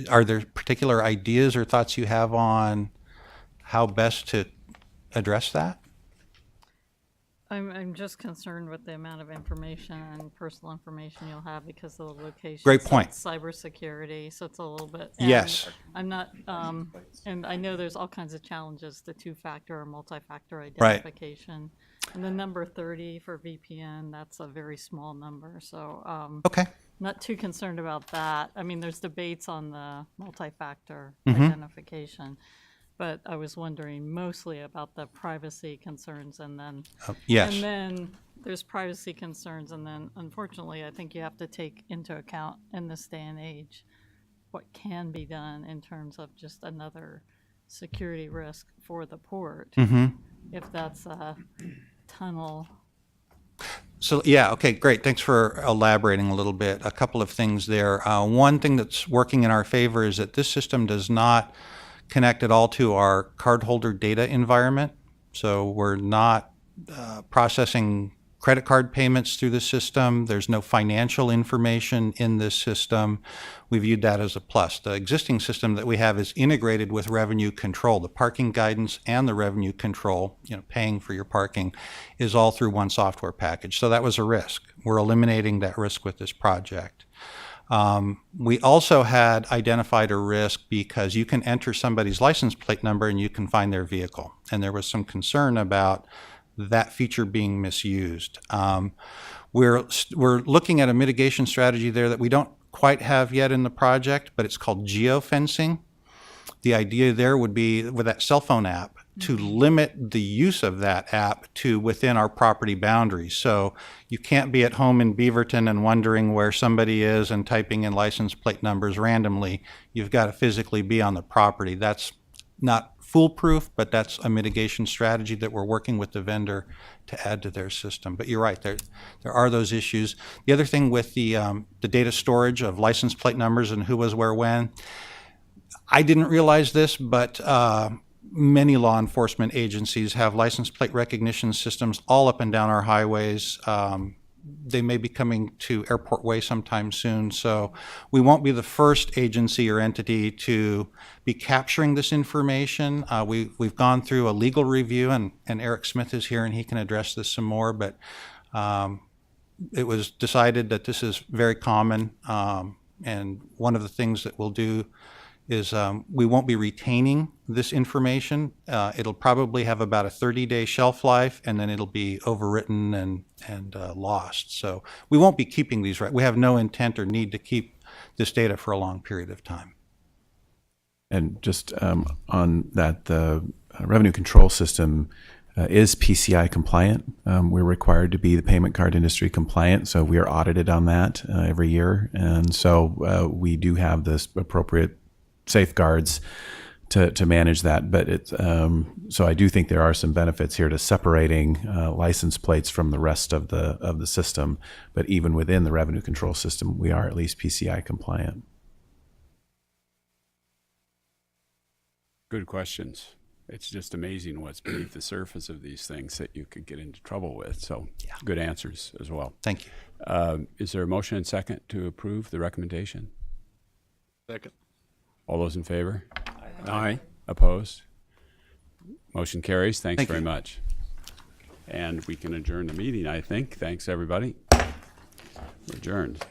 Are there particular ideas or thoughts you have on how best to address that? I'm just concerned with the amount of information and personal information you'll have because of the location. Great point. So it's cybersecurity, so it's a little bit. Yes. I'm not, and I know there's all kinds of challenges, the two-factor or multi-factor Right. identification. And the number 30 for VPN, that's a very small number, so. Okay. Not too concerned about that. I mean, there's debates on the multi-factor Mhm. identification, but I was wondering mostly about the privacy concerns, and then Yes. and then there's privacy concerns, and then unfortunately, I think you have to take into account in this day and age what can be done in terms of just another security risk for the port, Mhm. if that's a tunnel. So, yeah, okay, great. Thanks for elaborating a little bit. A couple of things there. One thing that's working in our favor is that this system does not connect at all to our cardholder data environment. So we're not processing credit card payments through the system. There's no financial information in this system. We viewed that as a plus. The existing system that we have is integrated with revenue control. The parking guidance and the revenue control, paying for your parking, is all through one software package. So that was a risk. We're eliminating that risk with this project. We also had identified a risk because you can enter somebody's license plate number and you can find their vehicle. And there was some concern about that feature being misused. We're looking at a mitigation strategy there that we don't quite have yet in the project, but it's called geofencing. The idea there would be with that cell phone app to limit the use of that app to within our property boundaries. So you can't be at home in Beaverton and wondering where somebody is and typing in license plate numbers randomly. You've got to physically be on the property. That's not foolproof, but that's a mitigation strategy that we're working with the vendor to add to their system. But you're right, there are those issues. The other thing with the data storage of license plate numbers and who was where when, I didn't realize this, but many law enforcement agencies have license plate recognition systems all up and down our highways. They may be coming to Airport Way sometime soon, so we won't be the first agency or entity to be capturing this information. We've gone through a legal review, and Eric Smith is here, and he can address this some more, but it was decided that this is very common, and one of the things that we'll do is we won't be retaining this information. It'll probably have about a 30-day shelf life, and then it'll be overwritten and lost. So we won't be keeping these. We have no intent or need to keep this data for a long period of time. And just on that, the revenue control system, is PCI compliant. We're required to be the payment card industry compliant, so we are audited on that every year. And so we do have this appropriate safeguards to manage that. But so I do think there are some benefits here to separating license plates from the rest of the system. But even within the revenue control system, we are at least PCI compliant. Good questions. It's just amazing what's beneath the surface of these things that you could get into trouble with. So good answers as well. Thank you. Is there a motion and second to approve the recommendation? Second. All those in favor? Aye. Opposed? Motion carries. Thanks Thank very you. much. And we can adjourn the meeting, I think. Thanks, everybody. We're adjourned.